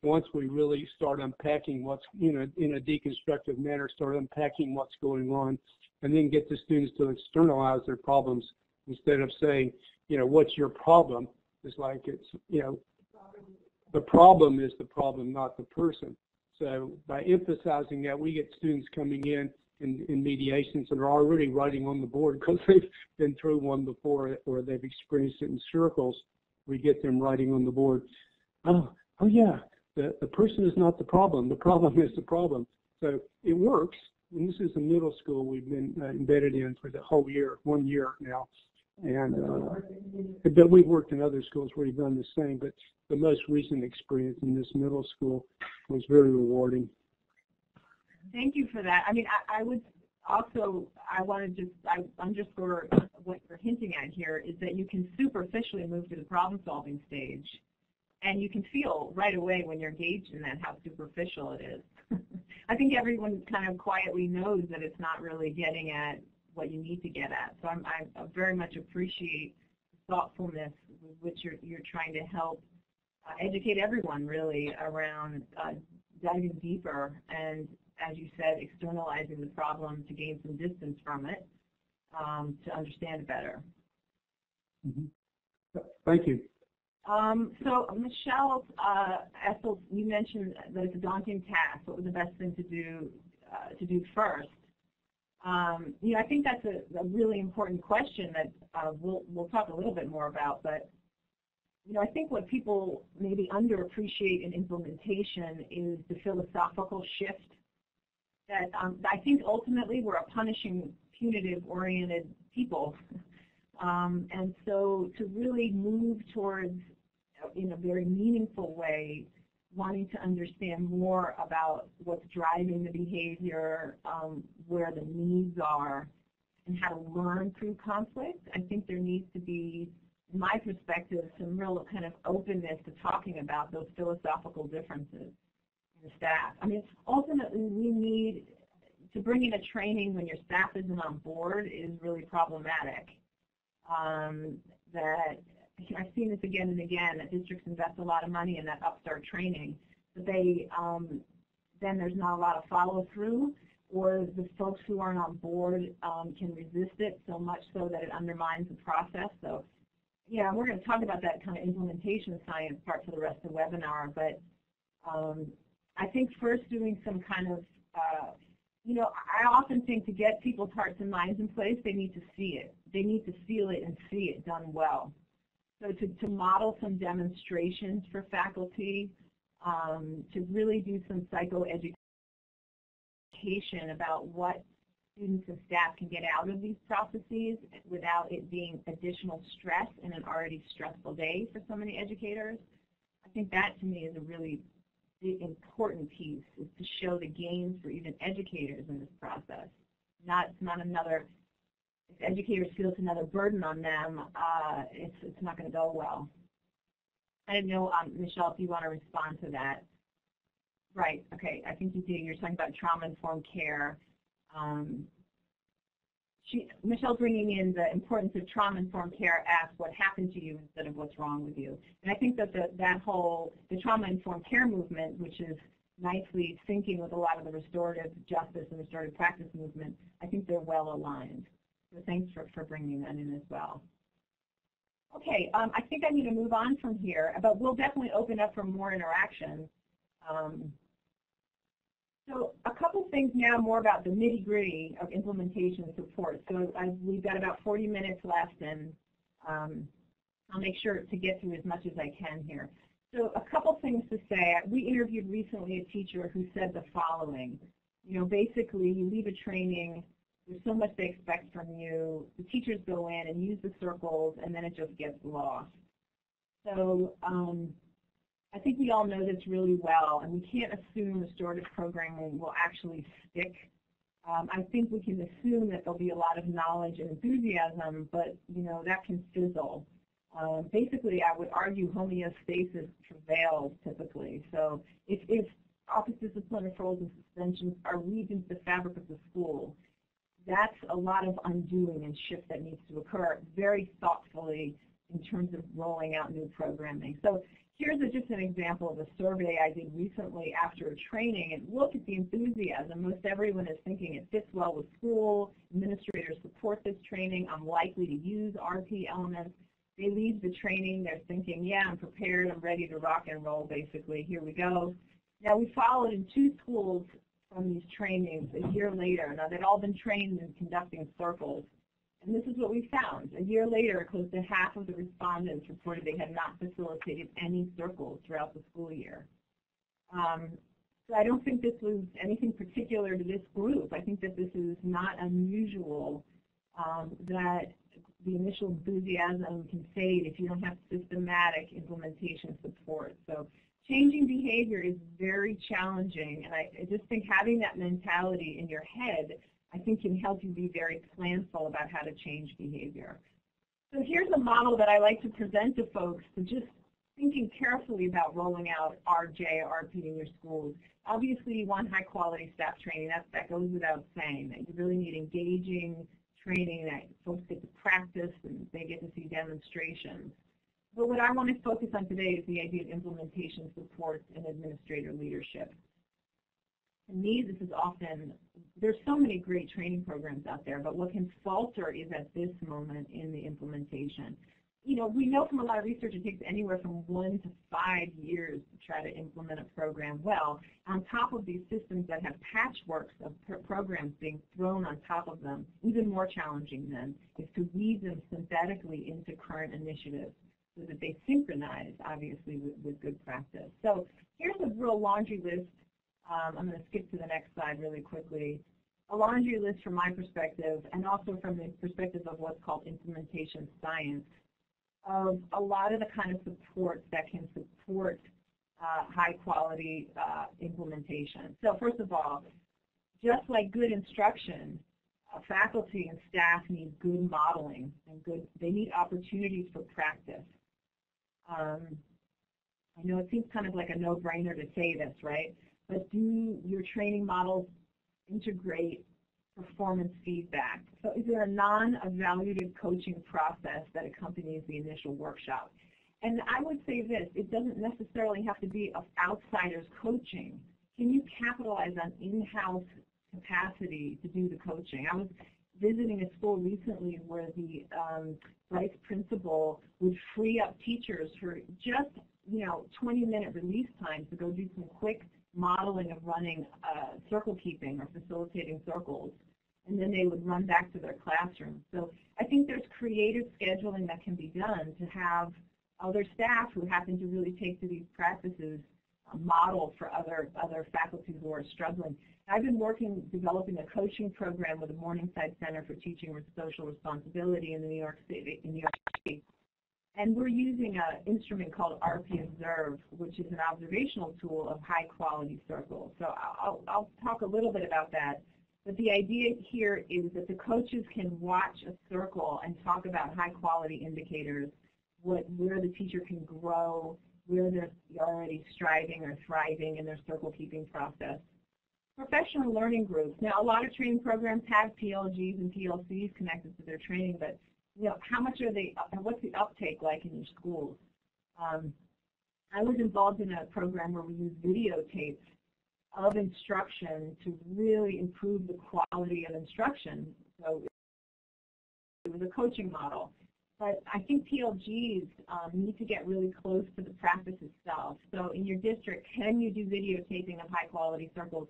once we really start unpacking what's, in a deconstructive manner, start unpacking what's going on, and then get the students to externalize their problems instead of saying, what's your problem? It's like it's, the problem is the problem, not the person. So by emphasizing that, we get students coming in mediations and are already writing on the board because they've been through one before or they've experienced it in circles. We get them writing on the board. Oh yeah, the person is not the problem is the problem. So it works. And this is a middle school we've been embedded in for the whole year, 1 year now. And but we've worked in other schools where we've done the same, but the most recent experience in this middle school was very rewarding. Thank you for that. I mean, I would also, I want to just underscore what you're hinting at here is that you can superficially move to the problem-solving stage, and you can feel right away when you're engaged in that how superficial it is. I think everyone kind of quietly knows that it's not really getting at what you need to get at. So I very much appreciate the thoughtfulness with which you're trying to help educate everyone really around diving deeper and, as you said, externalizing the problem to gain some distance from it, to understand it better. Mm-hmm. Thank you. So Michelle Essel, you mentioned that it's a daunting task. What was the best thing to do first? I think that's a really important question that we'll talk a little bit more about. But I think what people maybe underappreciate in implementation is the philosophical shift. That I think ultimately we're a punishing, punitive-oriented people. And so to really move towards, in a very meaningful way, wanting to understand more about what's driving the behavior, where the needs are, and how to learn through conflict, I think there needs to be, in my perspective, some real kind of openness to talking about those philosophical differences. The staff. I mean, ultimately, we need to bring in a training when your staff isn't on board is really problematic. That I've seen this again and again. That districts invest a lot of money in that upstart training, but they then there's not a lot of follow through, or the folks who aren't on board can resist it so much so that it undermines the process. So, yeah, we're going to talk about that kind of implementation science part for the rest of the webinar, but. I think first doing some kind of, I often think to get people's hearts and minds in place, they need to see it. They need to feel it and see it done well. So to model some demonstrations for faculty, to really do some psychoeducation about what students and staff can get out of these processes without it being additional stress in an already stressful day for so many educators. I think that to me is a really important piece, is to show the gains for even educators in this process. Not another, if educators feel it's another burden on them, it's not going to go well. I didn't know, Michelle, if you want to respond to that. Right, okay, I think you did. You're talking about trauma-informed care. Michelle's bringing in the importance of trauma-informed care, ask what happened to you instead of what's wrong with you. And I think that the trauma-informed care movement, which is nicely syncing with a lot of the restorative justice and restorative practice movement, I think they're well aligned. So thanks for bringing that in as well. Okay, I think I need to move on from here, but we'll definitely open up for more interaction. So a couple things now more about the nitty-gritty of implementation support. So we've got about 40 minutes left, and I'll make sure to get through as much as I can here. So a couple things to say. We interviewed recently a teacher who said the following. You know, basically, you leave a training, there's so much they expect from you, the teachers go in and use the circles, and then it just gets lost. So I think we all know this really well, and we can't assume restorative programming will actually stick. I think we can assume that there'll be a lot of knowledge and enthusiasm, but you know that can fizzle. Basically, I would argue homeostasis prevails typically. So if office discipline referrals and suspensions are weaved into the fabric of the school, that's a lot of undoing and shift that needs to occur very thoughtfully in terms of rolling out new programming. So here's just an example of a survey I did recently after a training, and look at the enthusiasm. Most everyone is thinking it fits well with school, administrators support this training, I'm likely to use RP elements. They leave the training, they're thinking, yeah, I'm prepared, I'm ready to rock and roll, basically, here we go. Now we followed in 2 schools from these trainings a year later. Now they'd all been trained in conducting circles. And this is what we found. A year later, close to half of the respondents reported they had not facilitated any circles throughout the school year. So I don't think this was anything particular to this group. I think that this is not unusual, that the initial enthusiasm can fade if you don't have systematic implementation support. So changing behavior is very challenging, and I just think having that mentality in your head I think can help you be very planful about how to change behavior. So here's a model that I like to present to folks for just thinking carefully about rolling out RJ, RP in your schools. Obviously, you want high-quality staff training. That goes without saying. That you really need engaging training that folks get to practice and they get to see demonstrations. But what I want to focus on today is the idea of implementation support and administrator leadership. To me, this is often, there's so many great training programs out there, but what can falter is at this moment in the implementation. You know, we know from a lot of research it takes anywhere from 1 to 5 years to try to implement a program well. On top of these systems that have patchworks of programs being thrown on top of them, even more challenging then is to weave them synthetically into current initiatives so that they synchronize, obviously, with good practice. So here's a real laundry list. I'm going to skip to the next slide really quickly. A laundry list from my perspective, and also from the perspective of what's called implementation science, of a lot of the kind of supports that can support high-quality implementation. So first of all, just like good instruction, faculty and staff need good modeling and they need opportunities for practice. I know it seems kind of like a no-brainer to say this, right? But do your training models integrate performance feedback? So is there a non-evaluative coaching process that accompanies the initial workshop? And I would say this, it doesn't necessarily have to be of outsiders coaching. Can you capitalize on in-house capacity to do the coaching? I was visiting a school recently where the vice principal would free up teachers for just 20-minute release time to go do some quick modeling of running circle keeping or facilitating circles, and then they would run back to their classroom. So I think there's creative scheduling that can be done to have other staff who happen to really take to these practices model for other faculty who are struggling. I've been developing a coaching program with the Morningside Center for Teaching Social Responsibility in New York City. And we're using an instrument called Airp Observe, which is an observational tool of high-quality circles. So I'll talk a little bit about that. But the idea here is that the coaches can watch a circle and talk about high-quality indicators, where the teacher can grow, where they're already striving or thriving in their circle-keeping process. Professional learning groups. Now, a lot of training programs have PLGs and PLCs connected to their training, but how much are they? What's the uptake like in your schools? I was involved in a program where we used videotapes of instruction to really improve the quality of instruction. So it was a coaching model. But I think PLGs need to get really close to the practice itself. So in your district, can you do videotaping of high-quality circles?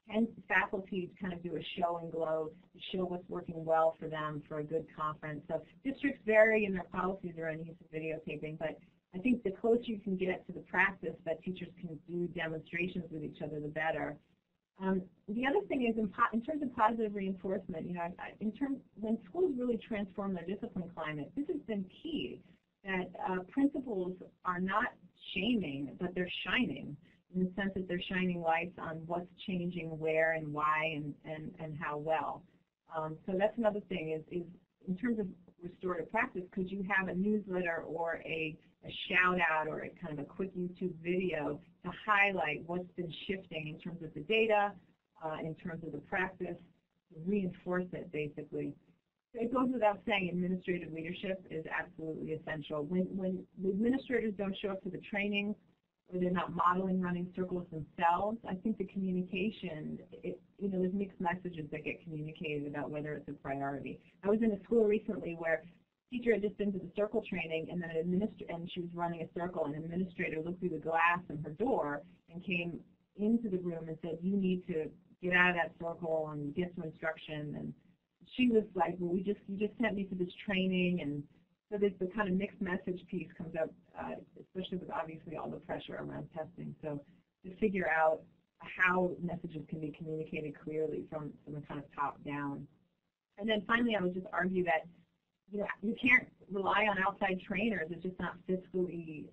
Can faculty kind of do a show and glow to show what's working well for them for a good conference? So districts vary in their policies around use of videotaping, but I think the closer you can get to the practice that teachers can do demonstrations with each other, the better. The other thing is in terms of positive reinforcement, when schools really transform their discipline climate, this has been key, that principals are not shaming, but they're shining, in the sense that they're shining lights on what's changing, where and why, and how well. So that's another thing is in terms of restorative practice, could you have a newsletter or a shout out or a kind of a quick YouTube video to highlight what's been shifting in terms of the data, in terms of the practice, to reinforce it basically. It goes without saying administrative leadership is absolutely essential. When the administrators don't show up to the training, or they're not modeling running circles themselves, I think the communication, there's mixed messages that get communicated about whether it's a priority. I was in a school recently where a teacher had just been to the circle training, and then and she was running a circle, and an administrator looked through the glass in her door and came into the room and said, you need to get out of that circle and get some instruction. And she was like, well, you just sent me to this training, and so the kind of mixed message piece comes up, especially with obviously all the pressure around testing. So to figure out how messages can be communicated clearly from a kind of top down. And then finally, I would just argue that you can't rely on outside trainers. It's just not fiscally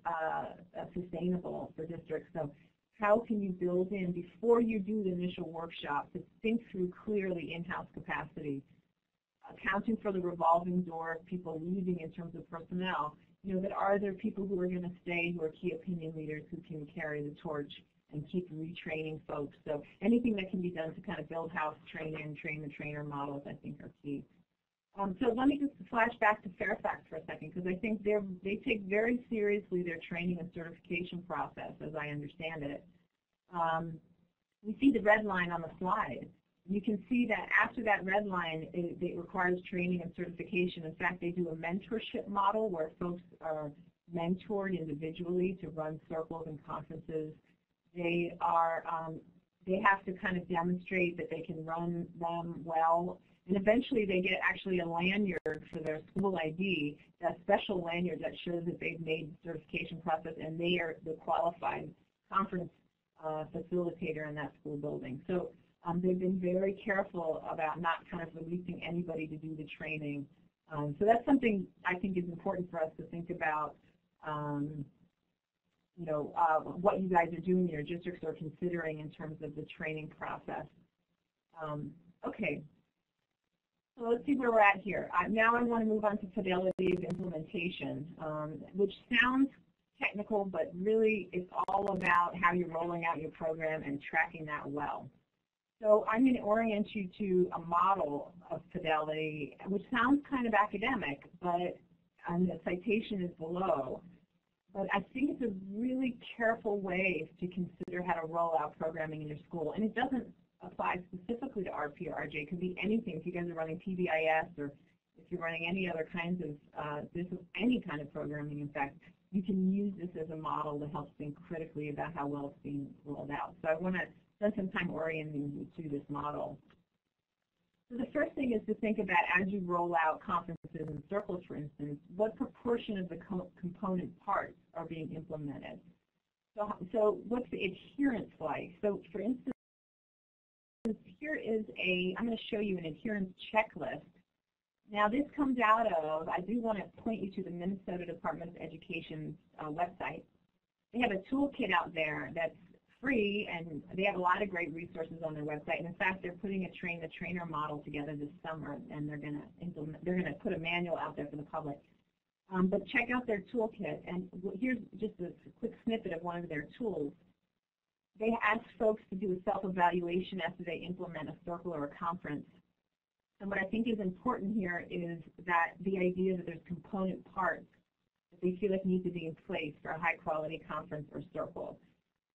sustainable for districts. So how can you build in, before you do the initial workshop, to think through clearly in-house capacity, accounting for the revolving door of people leaving in terms of personnel, that are there people who are going to stay, who are key opinion leaders who can carry the torch and keep retraining folks. So anything that can be done to kind of build house training and train the trainer models, I think, are key. So let me just flash back to Fairfax for a second, because I think they take very seriously their training and certification process, as I understand it. We see the red line on the slide. You can see that after that red line, it requires training and certification. In fact, they do a mentorship model where folks are mentored individually to run circles and conferences. They have to kind of demonstrate that they can run them well. And eventually they get actually a lanyard for their school ID, that special lanyard that shows that they've made the certification process and they are the qualified conference facilitator in that school building. So they've been very careful about not kind of releasing anybody to do the training. So that's something I think is important for us to think about, what you guys are doing in your districts or considering in terms of the training process. Okay. So let's see where we're at here. Now I want to move on to Fidelity of Implementation, which sounds technical, but really it's all about how you're rolling out your program and tracking that well. So I'm going to orient you to a model of Fidelity, which sounds kind of academic, but the citation is below. But I think it's a really careful way to consider how to roll out programming in your school. And it doesn't apply specifically to RP or RJ. It could be anything. If you guys are running PBIS or if you're running any other kinds of, any kind of programming, in fact, you can use this as a model to help think critically about how well it's being rolled out. So I want to spend some time orienting you to this model. So the first thing is to think about, as you roll out conferences and circles, for instance, what proportion of the component parts are being implemented. So what's the adherence like? So for instance, here is I'm going to show you an adherence checklist. Now this comes out of, I do want to point you to the Minnesota Department of Education's website. They have a toolkit out there that's free, and they have a lot of great resources on their website. And in fact, they're putting a train-the-trainer model together this summer, and they're going to put a manual out there for the public. But check out their toolkit, and here's just a quick snippet of one of their tools. They ask folks to do a self-evaluation after they implement a circle or a conference. And what I think is important here is that the idea that there's component parts that they feel like need to be in place for a high-quality conference or circle.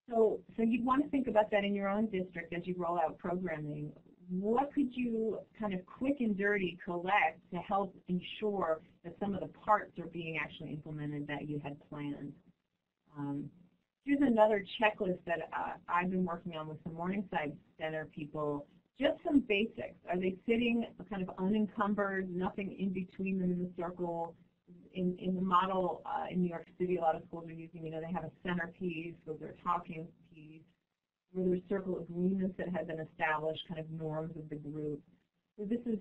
So you'd want to think about that in your own district as you roll out programming. What could you kind of quick and dirty collect to help ensure that some of the parts are being actually implemented that you had planned? Here's another checklist that I've been working on with some Morningside Center people. Just some basics. Are they sitting kind of unencumbered, nothing in between them in the circle? In the model in New York City, a lot of schools are using, they have a centerpiece, those are talking piece, where there's circle agreements that have been established, kind of norms of the group. So this is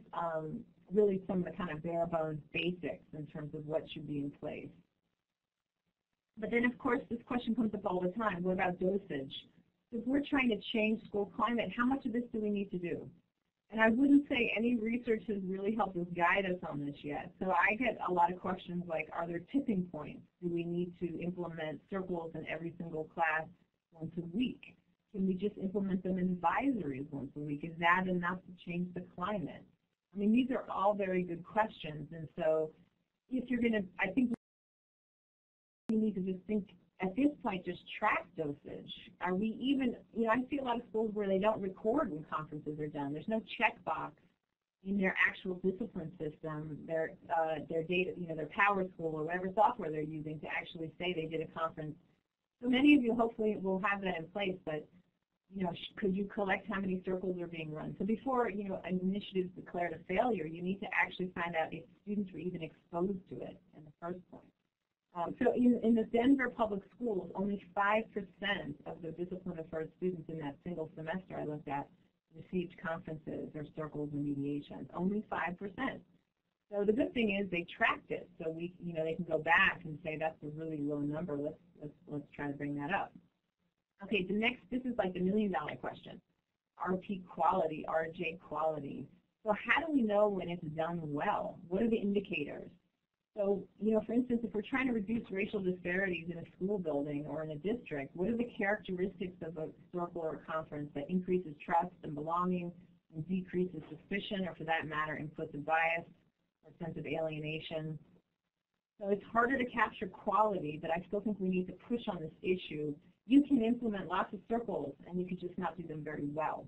really some of the kind of bare bones basics in terms of what should be in place. But then, of course, this question comes up all the time. What about dosage? If we're trying to change school climate, how much of this do we need to do? And I wouldn't say any research has really helped us guide us on this yet. So I get a lot of questions like, are there tipping points? Do we need to implement circles in every single class once a week? Can we just implement them in advisories once a week? Is that enough to change the climate? I mean, these are all very good questions. And so if you're going to, I think we need to just think, at this point, just track dosage. Are we even, I see a lot of schools where they don't record when conferences are done. There's no checkbox in their actual discipline system, their data, their Power School or whatever software they're using to actually say they did a conference. So many of you hopefully will have that in place, but, could you collect how many circles are being run? So before, an initiative is declared a failure, you need to actually find out if students were even exposed to it in the first place. So in the Denver public schools, only 5% of the discipline-referred students in that single semester I looked at received conferences or circles or mediations. Only 5%. So the good thing is they tracked it, so they can go back and say that's a really low number. Let's try to bring that up. Okay, this is like the $1 million question. RP quality, RJ quality. So how do we know when it's done well? What are the indicators? So, for instance, if we're trying to reduce racial disparities in a school building or in a district, what are the characteristics of a circle or a conference that increases trust and belonging and decreases suspicion, or for that matter, implicit bias or sense of alienation? So it's harder to capture quality, but I still think we need to push on this issue. You can implement lots of circles, and you can just not do them very well.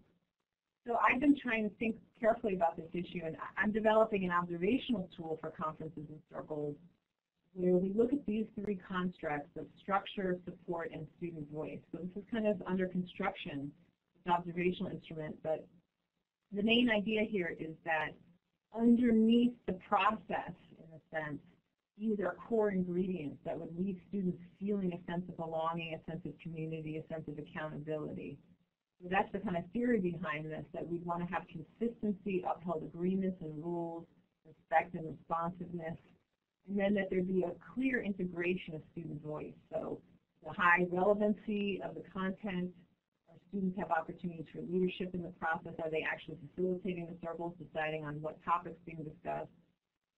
So I've been trying to think carefully about this issue, and I'm developing an observational tool for conferences and circles where we look at these three constructs of structure, support, and student voice. So this is kind of under construction, this observational instrument, but the main idea here is that underneath the process, in a sense, these are core ingredients that would leave students feeling a sense of belonging, a sense of community, a sense of accountability. So that's the kind of theory behind this, that we want to have consistency, upheld agreements and rules, respect and responsiveness, and then that there be a clear integration of student voice. So the high relevancy of the content, our students have opportunities for leadership in the process. Are they actually facilitating the circles, deciding on what topics being discussed?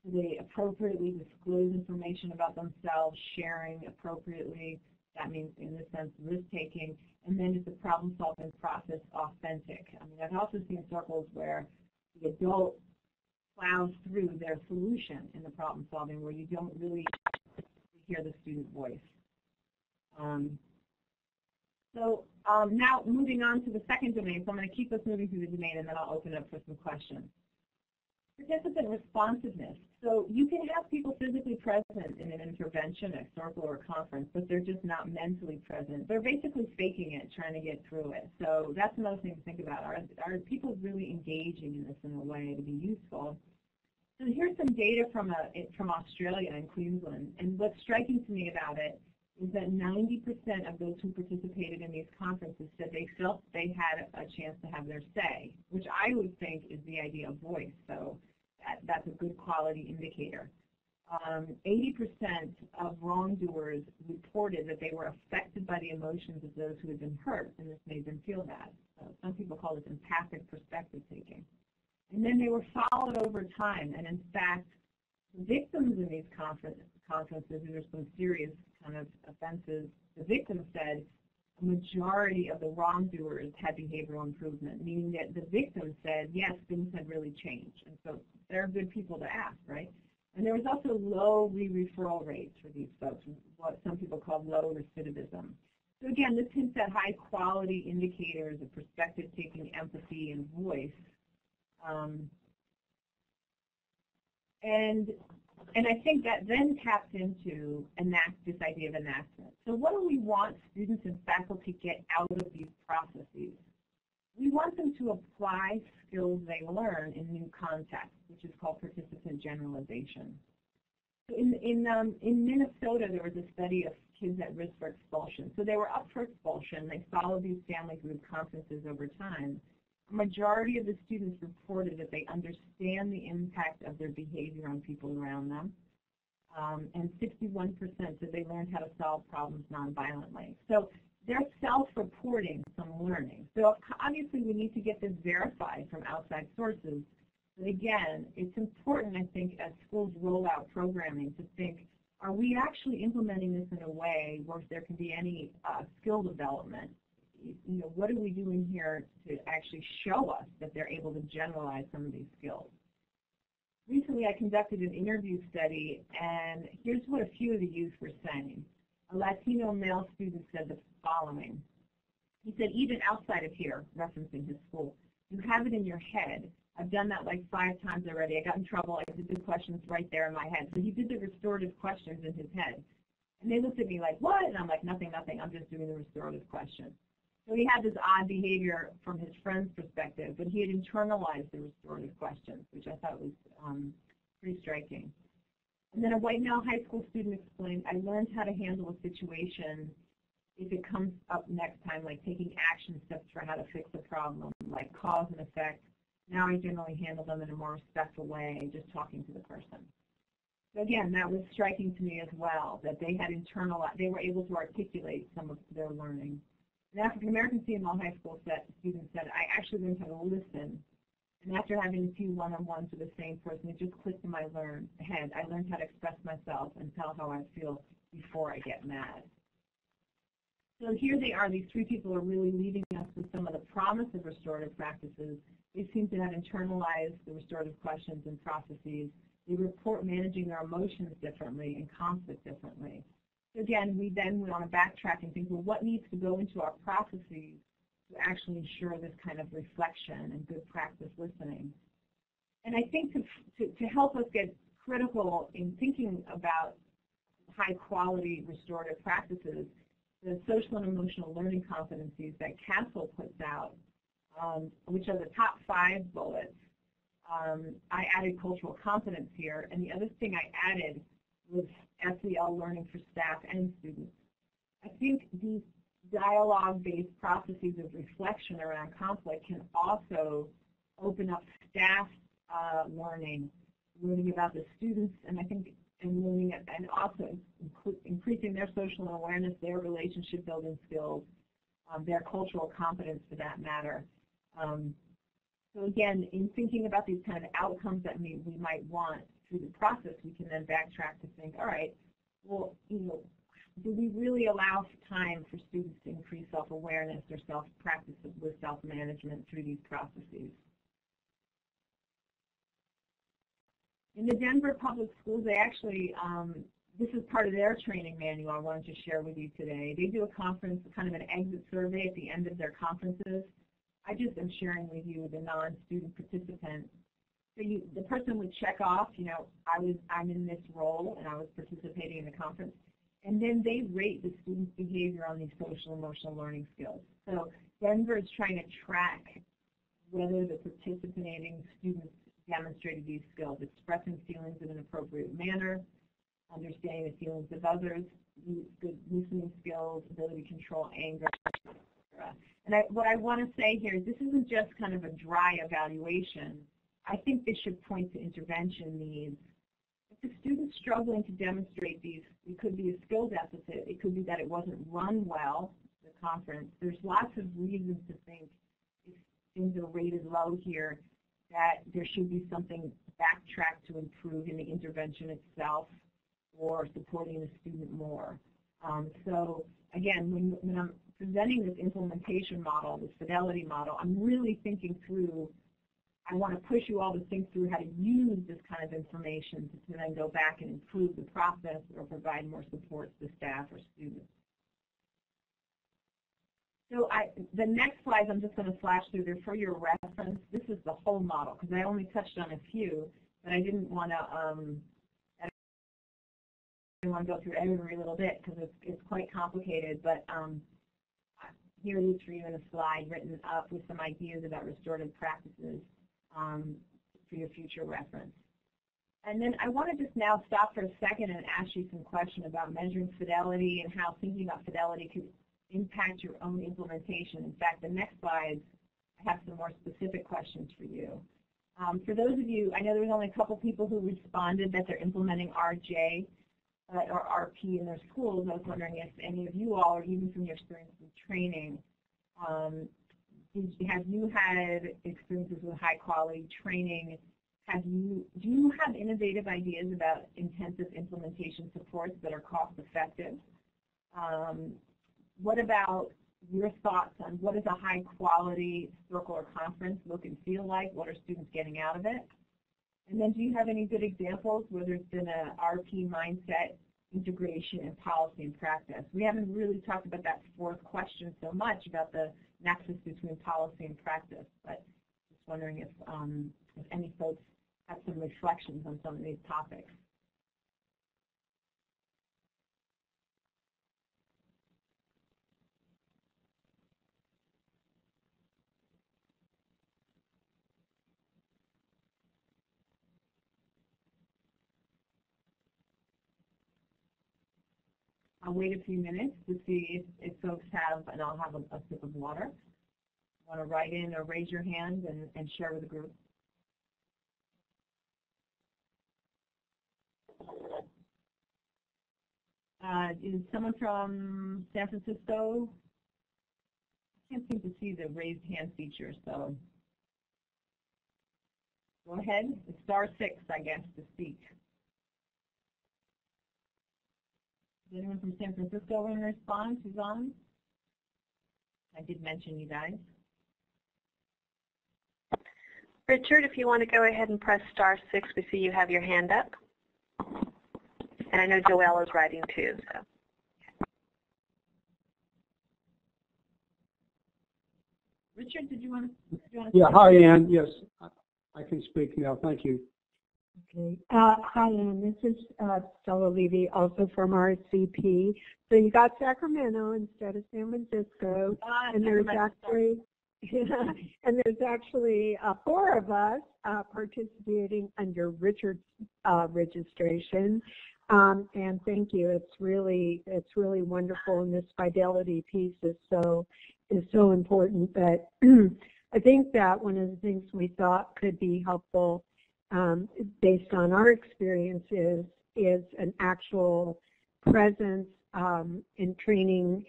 Do they appropriately disclose information about themselves, sharing appropriately? That means, in this sense, risk-taking. And then is the problem-solving process authentic? I mean, I've also seen circles where the adult plows through their solution in the problem-solving, where you don't really hear the student voice. Now moving on to the second domain. So I'm going to keep us moving through the domain, and then I'll open it up for some questions. Participant responsiveness. So you can have people physically present in an intervention, a circle, or a conference, but they're just not mentally present. They're basically faking it, trying to get through it. So that's another thing to think about. Are people really engaging in this in a way to be useful? So here's some data from Australia and Queensland. And what's striking to me about it is that 90% of those who participated in these conferences said they felt they had a chance to have their say, which I would think is the idea of voice. So that's a good quality indicator. 80% of wrongdoers reported that they were affected by the emotions of those who had been hurt, and this made them feel bad. Some people call this empathic perspective taking. And then they were followed over time, and in fact, victims in these conferences, there's some serious kind of offenses, the victims said a majority of the wrongdoers had behavioral improvement, meaning that the victims said, yes, things had really changed. And so they're good people to ask, right? And there was also low re-referral rates for these folks, what some people call low recidivism. So again, this hints at high quality indicators of perspective taking, empathy, and voice. And I think that then taps into this idea of enactment. So what do we want students and faculty get out of these processes? We want them to apply skills they learn in new contexts, which is called participant generalization. So in Minnesota, there was a study of kids at risk for expulsion. So they were up for expulsion. They followed these family group conferences over time. A majority of the students reported that they understand the impact of their behavior on people around them. And 61% said they learned how to solve problems nonviolently. So they're self-reporting some learning. So obviously we need to get this verified from outside sources. But again, it's important, I think, as schools roll out programming to think, are we actually implementing this in a way where there can be any skill development? You know, what are we doing here to actually show us that they're able to generalize some of these skills? Recently, I conducted an interview study, and here's what a few of the youth were saying. A Latino male student said the following. He said, even outside of here, referencing his school, you have it in your head. I've done that like 5 times already. I got in trouble. I did the questions right there in my head. So he did the restorative questions in his head. And they looked at me like, what? And I'm like, nothing, nothing. I'm just doing the restorative question. So he had this odd behavior from his friend's perspective, but he had internalized the restorative questions, which I thought was pretty striking. And then a white male high school student explained, I learned how to handle a situation if it comes up next time, like taking action steps for how to fix a problem, like cause and effect. Now I generally handle them in a more respectful way, just talking to the person. So again, that was striking to me as well, that they had internalized, they were able to articulate some of their learning. An African-American female high school student said, I actually learned how to listen. And after having a few one-on-ones with the same person, it just clicked in my head. I learned how to express myself and tell how I feel before I get mad. So here they are. These 3 people are really leaving us with some of the promise of restorative practices. They seem to have internalized the restorative questions and processes. They report managing their emotions differently and conflict differently. So again, we then want to backtrack and think, well, what needs to go into our processes to actually ensure this kind of reflection and good practice listening? And I think to help us get critical in thinking about high-quality restorative practices, the social and emotional learning competencies that CASEL puts out, which are the top 5 bullets, I added cultural competence here, and the other thing I added was SEL learning for staff and students. I think these dialogue-based processes of reflection around conflict can also open up staff learning about the students, and I think learning and also increasing their social awareness, their relationship building skills, their cultural competence for that matter. So again, in thinking about these kind of outcomes that we might want through the process, we can then backtrack to think, all right, well, you know, do we really allow time for students to increase self-awareness or self-practice with self-management through these processes? In the Denver Public Schools, they actually, this is part of their training manual I wanted to share with you today. They do a conference, kind of an exit survey at the end of their conferences. I just am sharing with you the non-student participant. So the person would check off, you know, I'm in this role and I was participating in the conference. And then they rate the student's behavior on these social emotional learning skills. So Denver is trying to track whether the participating students demonstrated these skills, expressing feelings in an appropriate manner, understanding the feelings of others, good listening skills, ability to control anger, etc. And what I want to say here is this isn't just kind of a dry evaluation. I think this should point to intervention needs. If the student's struggling to demonstrate these, it could be a skill deficit. It could be that it wasn't run well, the conference. There's lots of reasons to think if things are rated low here that there should be something backtracked to improve in the intervention itself or supporting the student more. So again, when I'm presenting this implementation model, this Fidelity model, I'm really thinking through, I want to push you all to think through how to use this kind of information to then go back and improve the process or provide more support to staff or students. So the next slides I'm just going to flash through there for your reference. This is the whole model because I only touched on a few, but I didn't want to go through every little bit because it's quite complicated. But here it is for you in a slide written up with some ideas about restorative practices for your future reference. And then I want to just now stop for a second and ask you some questions about measuring fidelity and how thinking about fidelity could impact your own implementation. In fact, the next slides, I have some more specific questions for you. For those of you, I know there was only a couple people who responded that they're implementing RJ or RP in their schools. I was wondering if any of you all, or even from your experience in training, have you had experiences with high quality training? Do you have innovative ideas about intensive implementation supports that are cost effective? What about your thoughts on what does a high quality circle or conference look and feel like? What are students getting out of it? And then do you have any good examples where there's been a RP mindset integration in policy and practice? We haven't really talked about that fourth question so much about the nexus between policy and practice, but just wondering if any folks have some reflections on some of these topics. I'll wait a few minutes to see if folks have, and I'll have a sip of water. Want to write in or raise your hand and share with the group. Is someone from San Francisco? I can't seem to see the raised hand feature, so go ahead. It's *6, I guess, to speak. Is anyone from San Francisco want to respond? Who's on? I did mention you guys. Richard, if you want to go ahead and press *6, we see you have your hand up. And I know Joelle is writing too. So. Richard, did you want to? Yeah, hi, Ann. Yes, I can speak now. Thank you. Okay. Hi, Ann. This is Stella Levy, also from RSVP. So you got Sacramento instead of San Francisco, and there's actually 4 of us participating under Richard's registration. And thank you. It's really wonderful, and this fidelity piece is so important. But I think that one of the things we thought could be helpful, based on our experiences, is an actual presence in training,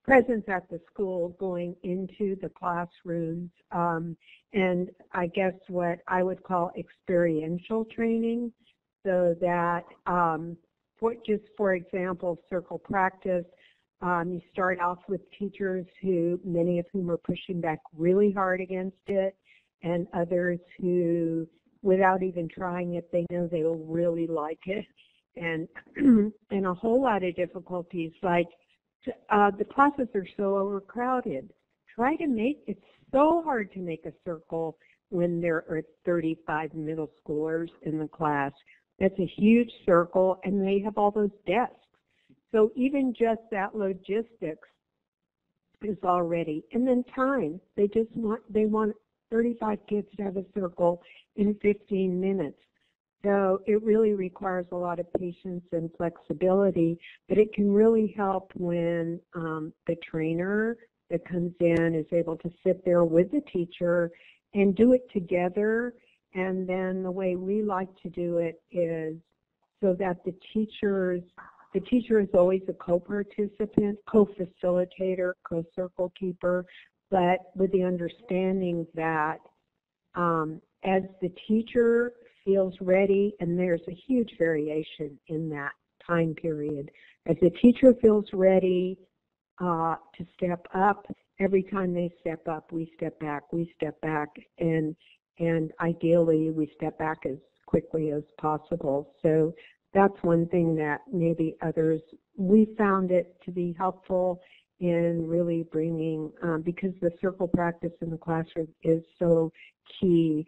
presence at the school, going into the classrooms, and I guess what I would call experiential training. So that, for example, circle practice, you start off with teachers many of whom are pushing back really hard against it, and others who, without even trying it, they know they will really like it, and and a whole lot of difficulties, like the classes are so overcrowded. It's so hard to make a circle when there are 35 middle schoolers in the class. That's a huge circle, and they have all those desks. So even just that logistics is already, and then time. They want 35 kids to have a circle in 15 minutes. So it really requires a lot of patience and flexibility, but it can really help when the trainer that comes in is able to sit there with the teacher and do it together. And then the way we like to do it is so that the teacher is always a co-participant, co-facilitator, co-circle keeper, but with the understanding that as the teacher feels ready, and there's a huge variation in that time period, as the teacher feels ready to step up, every time they step up, we step back, and ideally we step back as quickly as possible. So that's one thing that maybe others, we found it to be helpful in really bringing, because the circle practice in the classroom is so key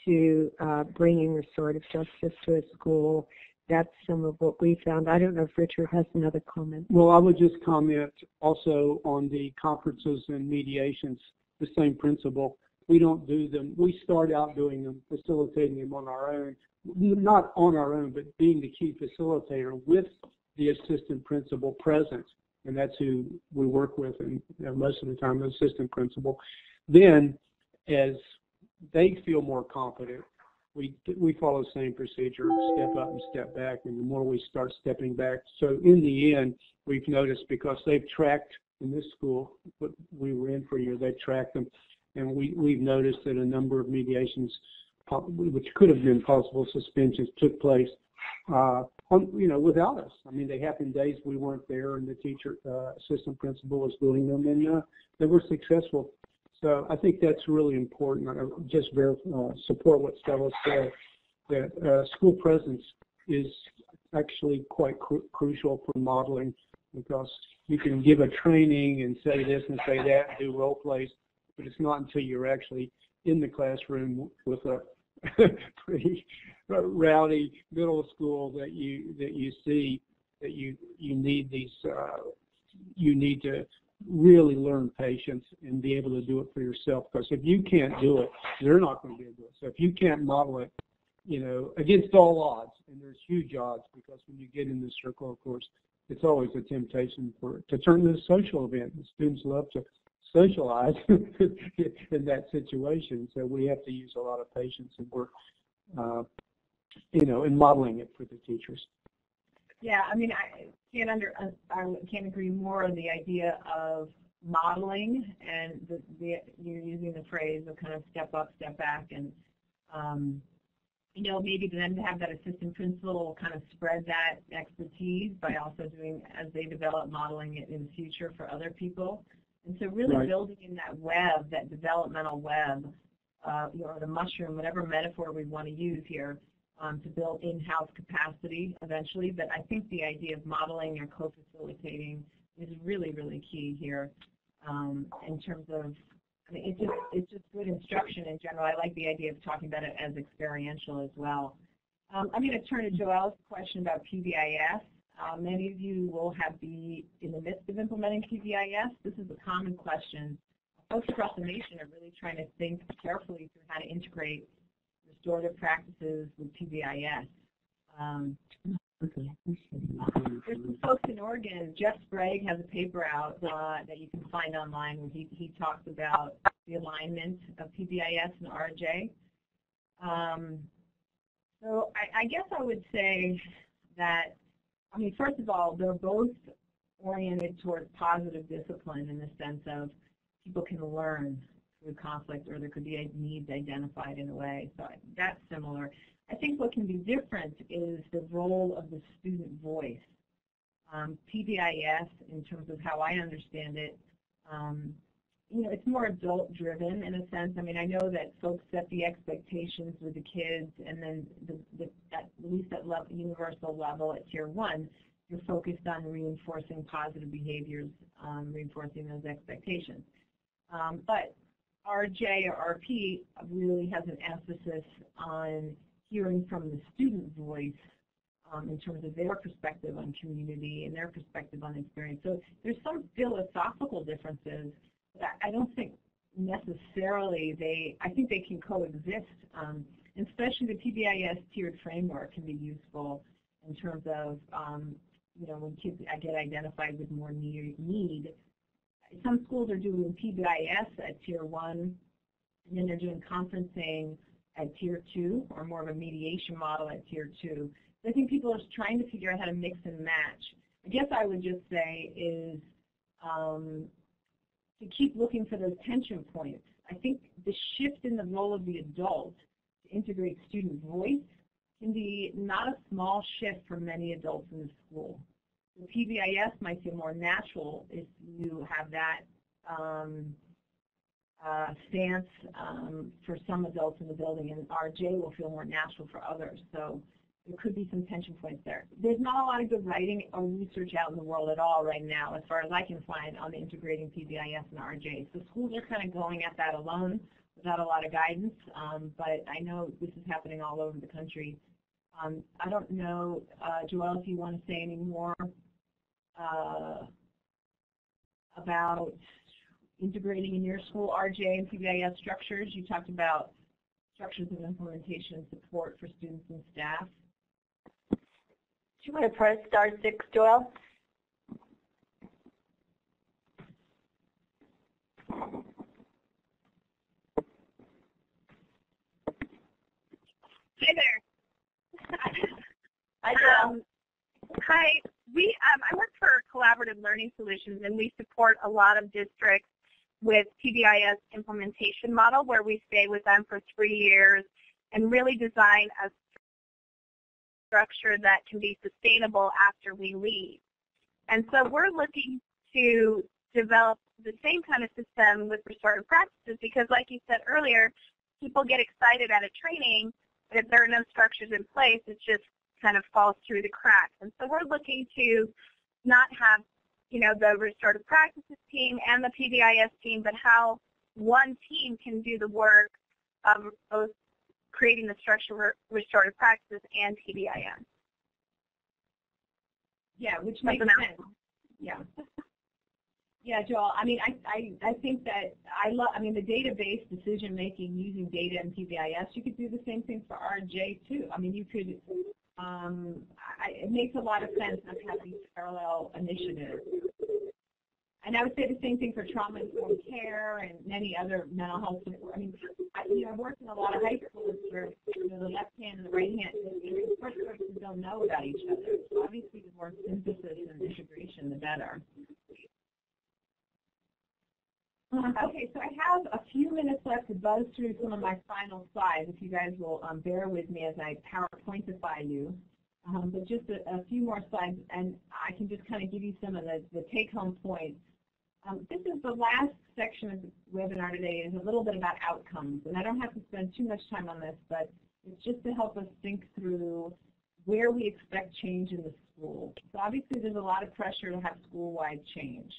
to bringing restorative justice to a school. That's some of what we found. I don't know if Richard has another comment. Well, I would just comment also on the conferences and mediations, the same principle. We don't do them. We start out doing them, facilitating them on our own. Not on our own, but being the key facilitator with the assistant principal present. And that's who we work with, and most of the time, the assistant principal. Then, as they feel more confident, we follow the same procedure, step up and step back, and the more we start stepping back. So in the end, we've noticed, because they've tracked in this school, what we were in for a year, they've tracked them, and we've noticed that a number of mediations, which could have been possible suspensions, took place without us. I mean, they happened days we weren't there, and the teacher, assistant principal was doing them, and they were successful. So I think that's really important. I just support what Stella said, that school presence is actually quite crucial for modeling, because you can give a training and say this and say that and do role plays, but it's not until you're actually in the classroom with a pretty rowdy middle school that you see that you need these you need to really learn patience and be able to do it for yourself, because if you can't do it, they're not going to be able to do it. So if you can't model it, against all odds, and there's huge odds, because when you get in the circle, of course, it's always a temptation to turn into a social event. The students love to socialize in that situation, so we have to use a lot of patience and work, in modeling it for the teachers. Yeah, I mean, I can't agree more on the idea of modeling, and you're using the phrase of kind of step up, step back, and maybe then to have that assistant principal kind of spread that expertise by also doing, as they develop, modeling it in the future for other people. And so really right. Building in that web, that developmental web, or the mushroom, whatever metaphor we want to use here, to build in-house capacity eventually. But I think the idea of modeling or co-facilitating is really, really key here in terms of, it's just good instruction in general. I like the idea of talking about it as experiential as well. I'm going to turn to Joelle's question about PBIS. Many of you will be in the midst of implementing PBIS. This is a common question. Folks across the nation are really trying to think carefully through how to integrate restorative practices with PBIS. There's some folks in Oregon. Jeff Sprague has a paper out that you can find online where he talks about the alignment of PBIS and RJ. So I guess I would say that, first of all, they're both oriented towards positive discipline in the sense of people can learn through conflict, or there could be needs identified in a way. So that's similar. I think what can be different is the role of the student voice. PBIS, in terms of how I understand it, it's more adult-driven in a sense. I know that folks set the expectations with the kids, and then at least at universal level at Tier 1, you're focused on reinforcing positive behaviors, reinforcing those expectations. But RJ or RP really has an emphasis on hearing from the student voice in terms of their perspective on community and their perspective on experience. So there's some philosophical differences, but I don't think necessarily I think they can coexist And especially the PBIS tiered framework can be useful in terms of, when kids get identified with more need. Some schools are doing PBIS at Tier 1, and then they're doing conferencing at Tier 2, or more of a mediation model at Tier 2. So I think people are trying to figure out how to mix and match. I guess I would just say is to keep looking for those tension points. I think the shift in the role of the adult to integrate student voice can be not a small shift for many adults in the school. The PBIS might feel more natural if you have that stance for some adults in the building, and RJ will feel more natural for others. So there could be some tension points there. There's not a lot of good writing or research out in the world at all right now, as far as I can find, on integrating PBIS and RJ. So schools are kind of going at that alone without a lot of guidance, but I know this is happening all over the country. I don't know, Joelle, if you want to say any more about integrating in your school RJ and PBIS structures. You talked about structures of implementation and support for students and staff. Do you want to press star 6, Joelle? Hi there. Hi, Joelle. Hi. I work for Collaborative Learning Solutions, and we support a lot of districts with PBIS implementation model, where we stay with them for 3 years and really design a structure that can be sustainable after we leave. And so we're looking to develop the same kind of system with restorative practices, because like you said earlier, people get excited at a training, but if there are no structures in place, it just kind of falls through the cracks. And so we're looking to not have, the restorative practices team and the PBIS team, but how one team can do the work of both creating the structure restorative practices and PBIS. Yeah, which makes sense. Yeah. Yeah, Joel. I mean, I think that the database decision making using data and PBIS. You could do the same thing for RJ too. I mean, you could. It makes a lot of sense not to have these parallel initiatives. And I would say the same thing for trauma-informed care and many other mental health support. I mean, I've worked in a lot of high schools where the left hand and the right hand, the first persons don't know about each other. So obviously, the more synthesis and integration, the better. Okay, so I have a few minutes left to buzz through some of my final slides, if you guys will bear with me as I PowerPointify you. But just a few more slides, and I can just kind of give you some of the take-home points. This is the last section of the webinar today, is a little bit about outcomes. And I don't have to spend too much time on this, but it's just to help us think through where we expect change in the school. So obviously there's a lot of pressure to have school-wide change.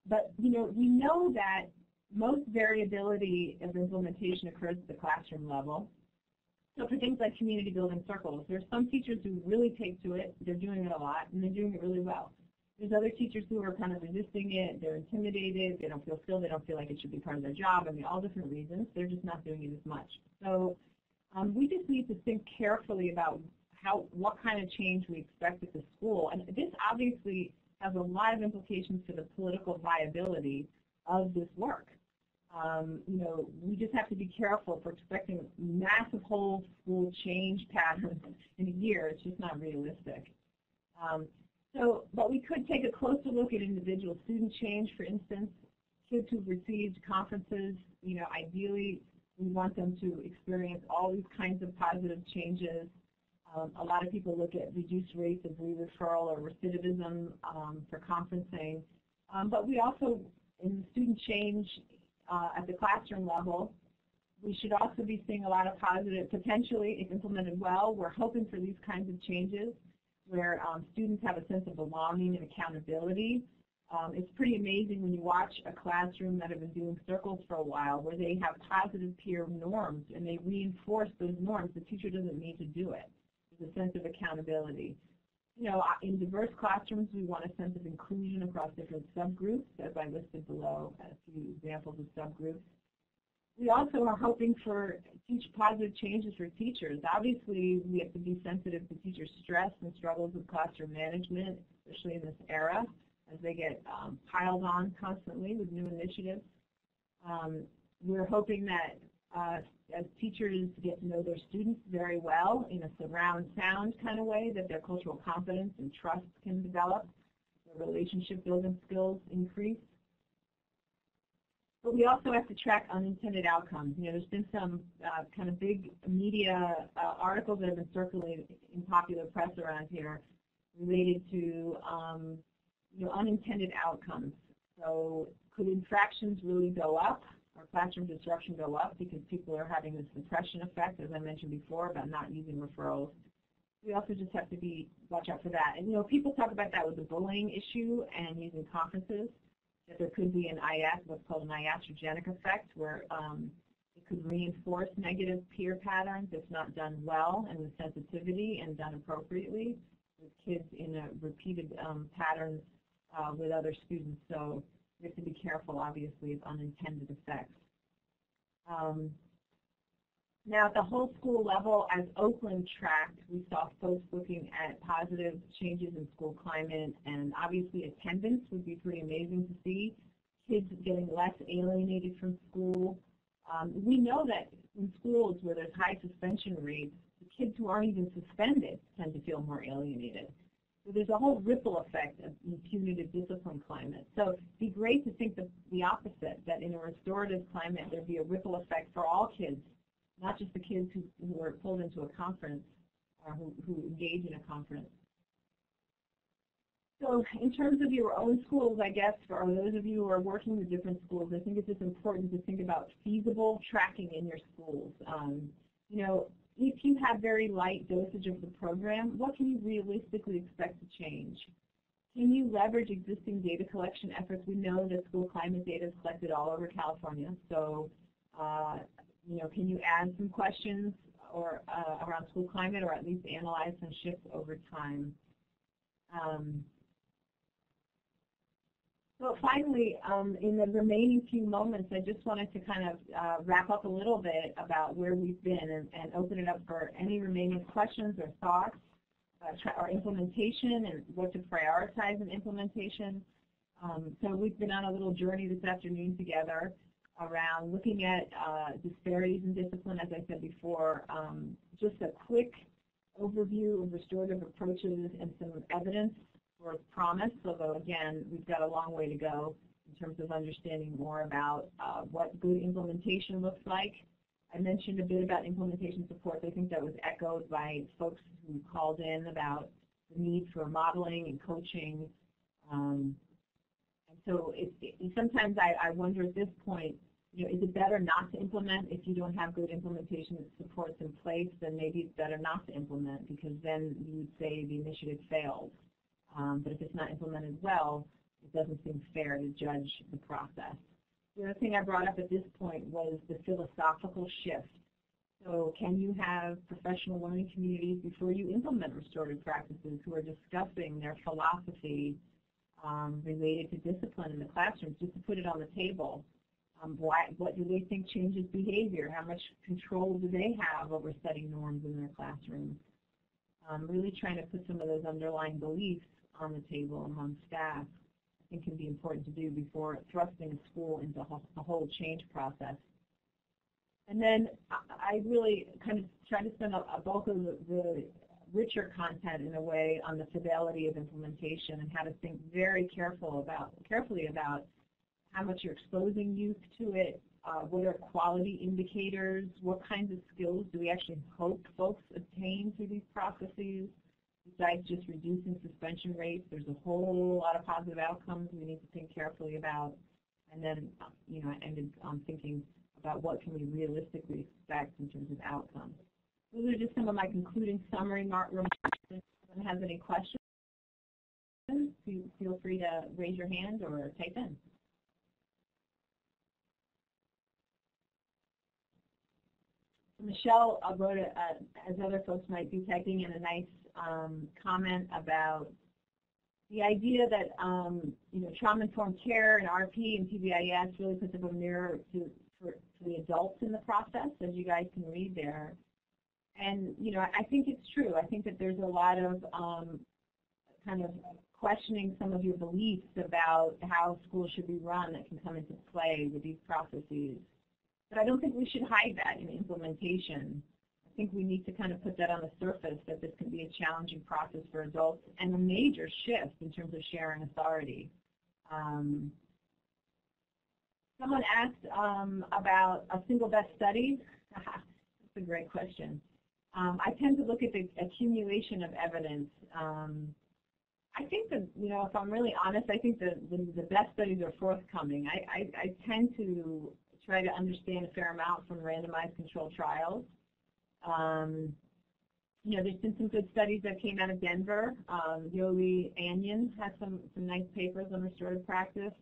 But, we know that most variability of implementation occurs at the classroom level. So for things like community building circles, there's some teachers who really take to it, they're doing it a lot, and they're doing it really well. There's other teachers who are kind of resisting it, they're intimidated, they don't feel skilled, they don't feel like it should be part of their job. I mean, all different reasons, they're just not doing it as much. So we just need to think carefully about what kind of change we expect at the school. And this obviously has a lot of implications for the political viability of this work. We just have to be careful if we're expecting massive whole school change patterns in a year. It's just not realistic. But we could take a closer look at individual student change. For instance, kids who've received conferences, ideally we want them to experience all these kinds of positive changes. A lot of people look at reduced rates of re-referral or recidivism for conferencing. But we also, in student change at the classroom level, we should also be seeing a lot of positive, potentially, if implemented well, we're hoping for these kinds of changes where students have a sense of belonging and accountability. It's pretty amazing when you watch a classroom that have been doing circles for a while where they have positive peer norms and they reinforce those norms. The teacher doesn't need to do it. There's a sense of accountability. In diverse classrooms, we want a sense of inclusion across different subgroups, as I listed below, a few examples of subgroups. We also are hoping for positive changes for teachers. Obviously, we have to be sensitive to teachers' stress and struggles with classroom management, especially in this era, as they get piled on constantly with new initiatives. We're hoping that as teachers get to know their students very well in a surround sound kind of way, that their cultural competence and trust can develop, their relationship building skills increase. But we also have to track unintended outcomes. You know, there's been some kind of big media articles that have been circulating in popular press around here related to you know, unintended outcomes. So could infractions really go up, or classroom disruption go up because people are having this suppression effect, as I mentioned before, about not using referrals? We also just have to watch out for that. And you know, people talk about that with the bullying issue and using conferences, that there could be an what's called an iatrogenic effect, where it could reinforce negative peer patterns if not done well and with sensitivity and done appropriately with kids in a repeated patterns with other students. So we have to be careful, obviously, of unintended effects. Now, at the whole school level, as Oakland tracked, we saw folks looking at positive changes in school climate, and obviously attendance would be pretty amazing to see. Kids getting less alienated from school. We know that in schools where there's high suspension rates, the kids who aren't even suspended tend to feel more alienated. So there's a whole ripple effect of punitive discipline climate. So it'd be great to think the opposite, that in a restorative climate there'd be a ripple effect for all kids, not just the kids who are pulled into a conference or who engage in a conference. So in terms of your own schools, I guess, for those of you who are working with different schools, I think it's just important to think about feasible tracking in your schools. You know, if you have very light dosage of the program, what can you realistically expect to change? Can you leverage existing data collection efforts? We know that school climate data is collected all over California, so you know, can you add some questions or around school climate, or at least analyze some shifts over time? So finally, in the remaining few moments, I just wanted to kind of wrap up a little bit about where we've been and open it up for any remaining questions or thoughts or implementation and what to prioritize in implementation. So we've been on a little journey this afternoon together around looking at disparities in discipline, as I said before. Just a quick overview of restorative approaches and some evidence for promise, although again, we've got a long way to go in terms of understanding more about what good implementation looks like. I mentioned a bit about implementation support. I think that was echoed by folks who called in about the need for modeling and coaching. And so sometimes I wonder at this point, you know, is it better not to implement if you don't have good implementation supports in place? Then maybe it's better not to implement, because then you would say the initiative failed. But if it's not implemented well, it doesn't seem fair to judge the process. The other thing I brought up at this point was the philosophical shift. So can you have professional learning communities before you implement restorative practices who are discussing their philosophy related to discipline in the classrooms, just to put it on the table? What do they think changes behavior? How much control do they have over setting norms in their classrooms? Really trying to put some of those underlying beliefs on the table among staff, I think, can be important to do before thrusting a school into a whole change process. And then I really kind of try to spend a bulk of the richer content in a way on the fidelity of implementation and how to think very carefully about how much you're exposing youth to it, what are quality indicators, what kinds of skills do we actually hope folks obtain through these processes. Besides just reducing suspension rates, there's a whole lot of positive outcomes we need to think carefully about. And then, you know, I ended on thinking about what can we realistically expect in terms of outcomes. Those are just some of my concluding summary remarks. If anyone has any questions, feel free to raise your hand or type in. Michelle wrote, as other folks might be typing in, a nice comment about the idea that you know, trauma-informed care and RP and PBIS really puts up a mirror the adults in the process, as you guys can read there. And, you know, I think it's true. I think that there's a lot of kind of questioning some of your beliefs about how schools should be run that can come into play with these processes. But I don't think we should hide that in implementation. I think we need to kind of put that on the surface, that this can be a challenging process for adults and a major shift in terms of sharing authority. Someone asked about a single best study. That's a great question. I tend to look at the accumulation of evidence. I think that, you know, if I'm really honest, I think the best studies are forthcoming. I tend to try to understand a fair amount from randomized controlled trials. You know, there's been some good studies that came out of Denver. Yoli Anyan has some nice papers on restorative practice.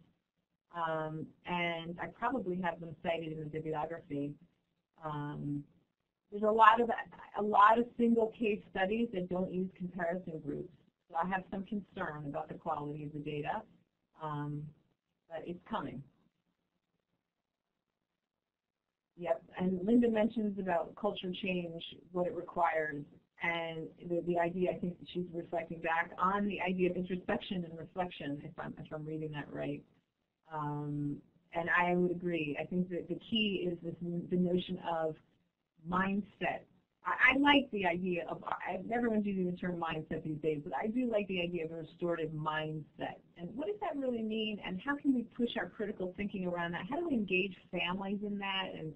And I probably have them cited in the bibliography. There's a lot of single case studies that don't use comparison groups. So I have some concern about the quality of the data, but it's coming. Yep, and Linda mentions about culture change, what it requires, and the idea, I think that she's reflecting back on the idea of introspection and reflection, if I'm reading that right. And I would agree. I think that the key is the notion of mindset. I like the idea of, everyone's using the term mindset these days, but I do like the idea of a restorative mindset. And what does that really mean, and how can we push our critical thinking around that? How do we engage families in that and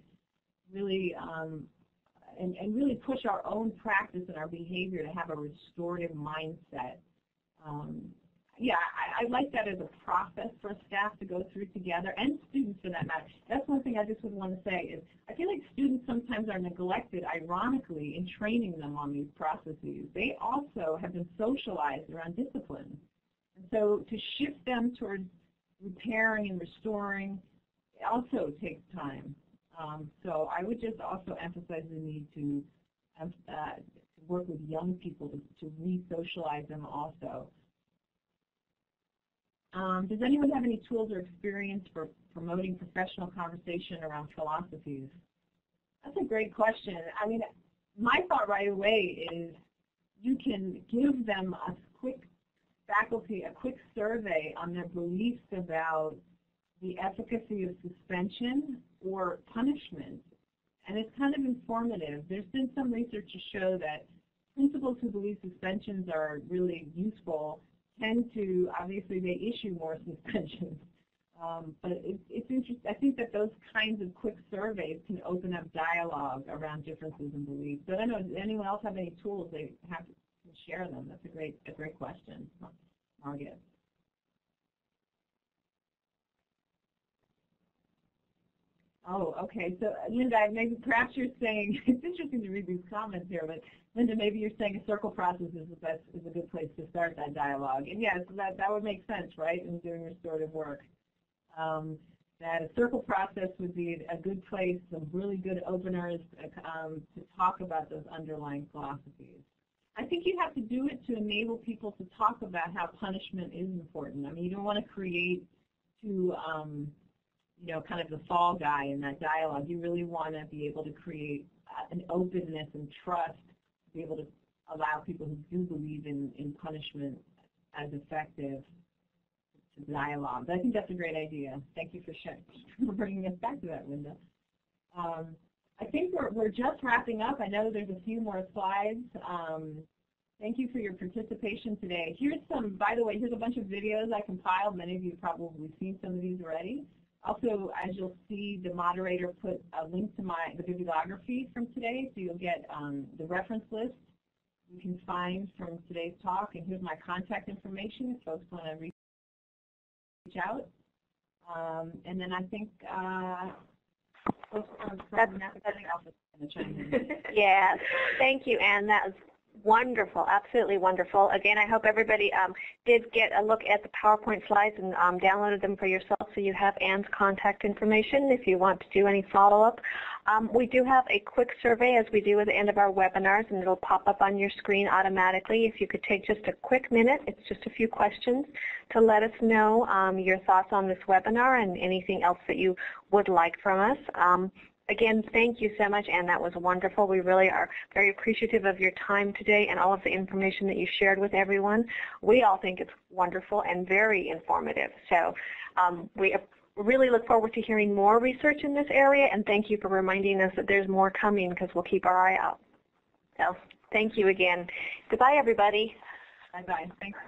really and really push our own practice and our behavior to have a restorative mindset? Yeah, I like that as a process for staff to go through together, and students for that matter. That's one thing I just would want to say is I feel like students sometimes are neglected, ironically, in training them on these processes. They also have been socialized around discipline. And so to shift them towards repairing and restoring also takes time. So I would just also emphasize the need to work with young people to re-socialize them also. Does anyone have any tools or experience for promoting professional conversation around philosophies? That's a great question. I mean, my thought right away is you can give them a quick survey on their beliefs about the efficacy of suspension or punishment. And it's kind of informative. There's been some research to show that principals who believe suspensions are really useful tend to, obviously, they issue more suspensions. But it's interesting. I think that those kinds of quick surveys can open up dialogue around differences in beliefs. So I don't know, does anyone else have any tools they have to share them? That's a great question, Margaret. Oh, okay. So, Linda, maybe perhaps you're saying, it's interesting to read these comments here, but Linda, maybe you're saying a circle process is a good place to start that dialogue. And yes, that would make sense, right, in doing restorative work. That a circle process would be a good place, some really good openers to talk about those underlying philosophies. I think you have to do it to enable people to talk about how punishment is important. I mean, you don't want to create too you know, kind of the fall guy in that dialogue. You really want to be able to create an openness and trust, to be able to allow people who do believe in punishment as effective to dialogue. But I think that's a great idea. Thank you for bringing us back to that, Linda. I think we're just wrapping up. I know there's a few more slides. Thank you for your participation today. Here's some, by the way, here's a bunch of videos I compiled. Many of you have probably seen some of these already. Also, as you'll see, the moderator put a link to the bibliography from today, so you'll get the reference list you can find from today's talk. And here's my contact information if folks want to reach out. And then I think folks from Napa office going to chime in. Yes, thank you, Anne. That was wonderful, absolutely wonderful. Again, I hope everybody did get a look at the PowerPoint slides and downloaded them for yourself, so you have Anne's contact information if you want to do any follow-up. We do have a quick survey, as we do at the end of our webinars, and it'll pop up on your screen automatically. If you could take just a quick minute, it's just a few questions, to let us know your thoughts on this webinar and anything else that you would like from us. Again, thank you so much, Anne. That was wonderful. We really are very appreciative of your time today and all of the information that you shared with everyone. We all think it's wonderful and very informative. So we really look forward to hearing more research in this area, and thank you for reminding us that there's more coming because we'll keep our eye out. So thank you again. Goodbye, everybody. Bye-bye. Thanks.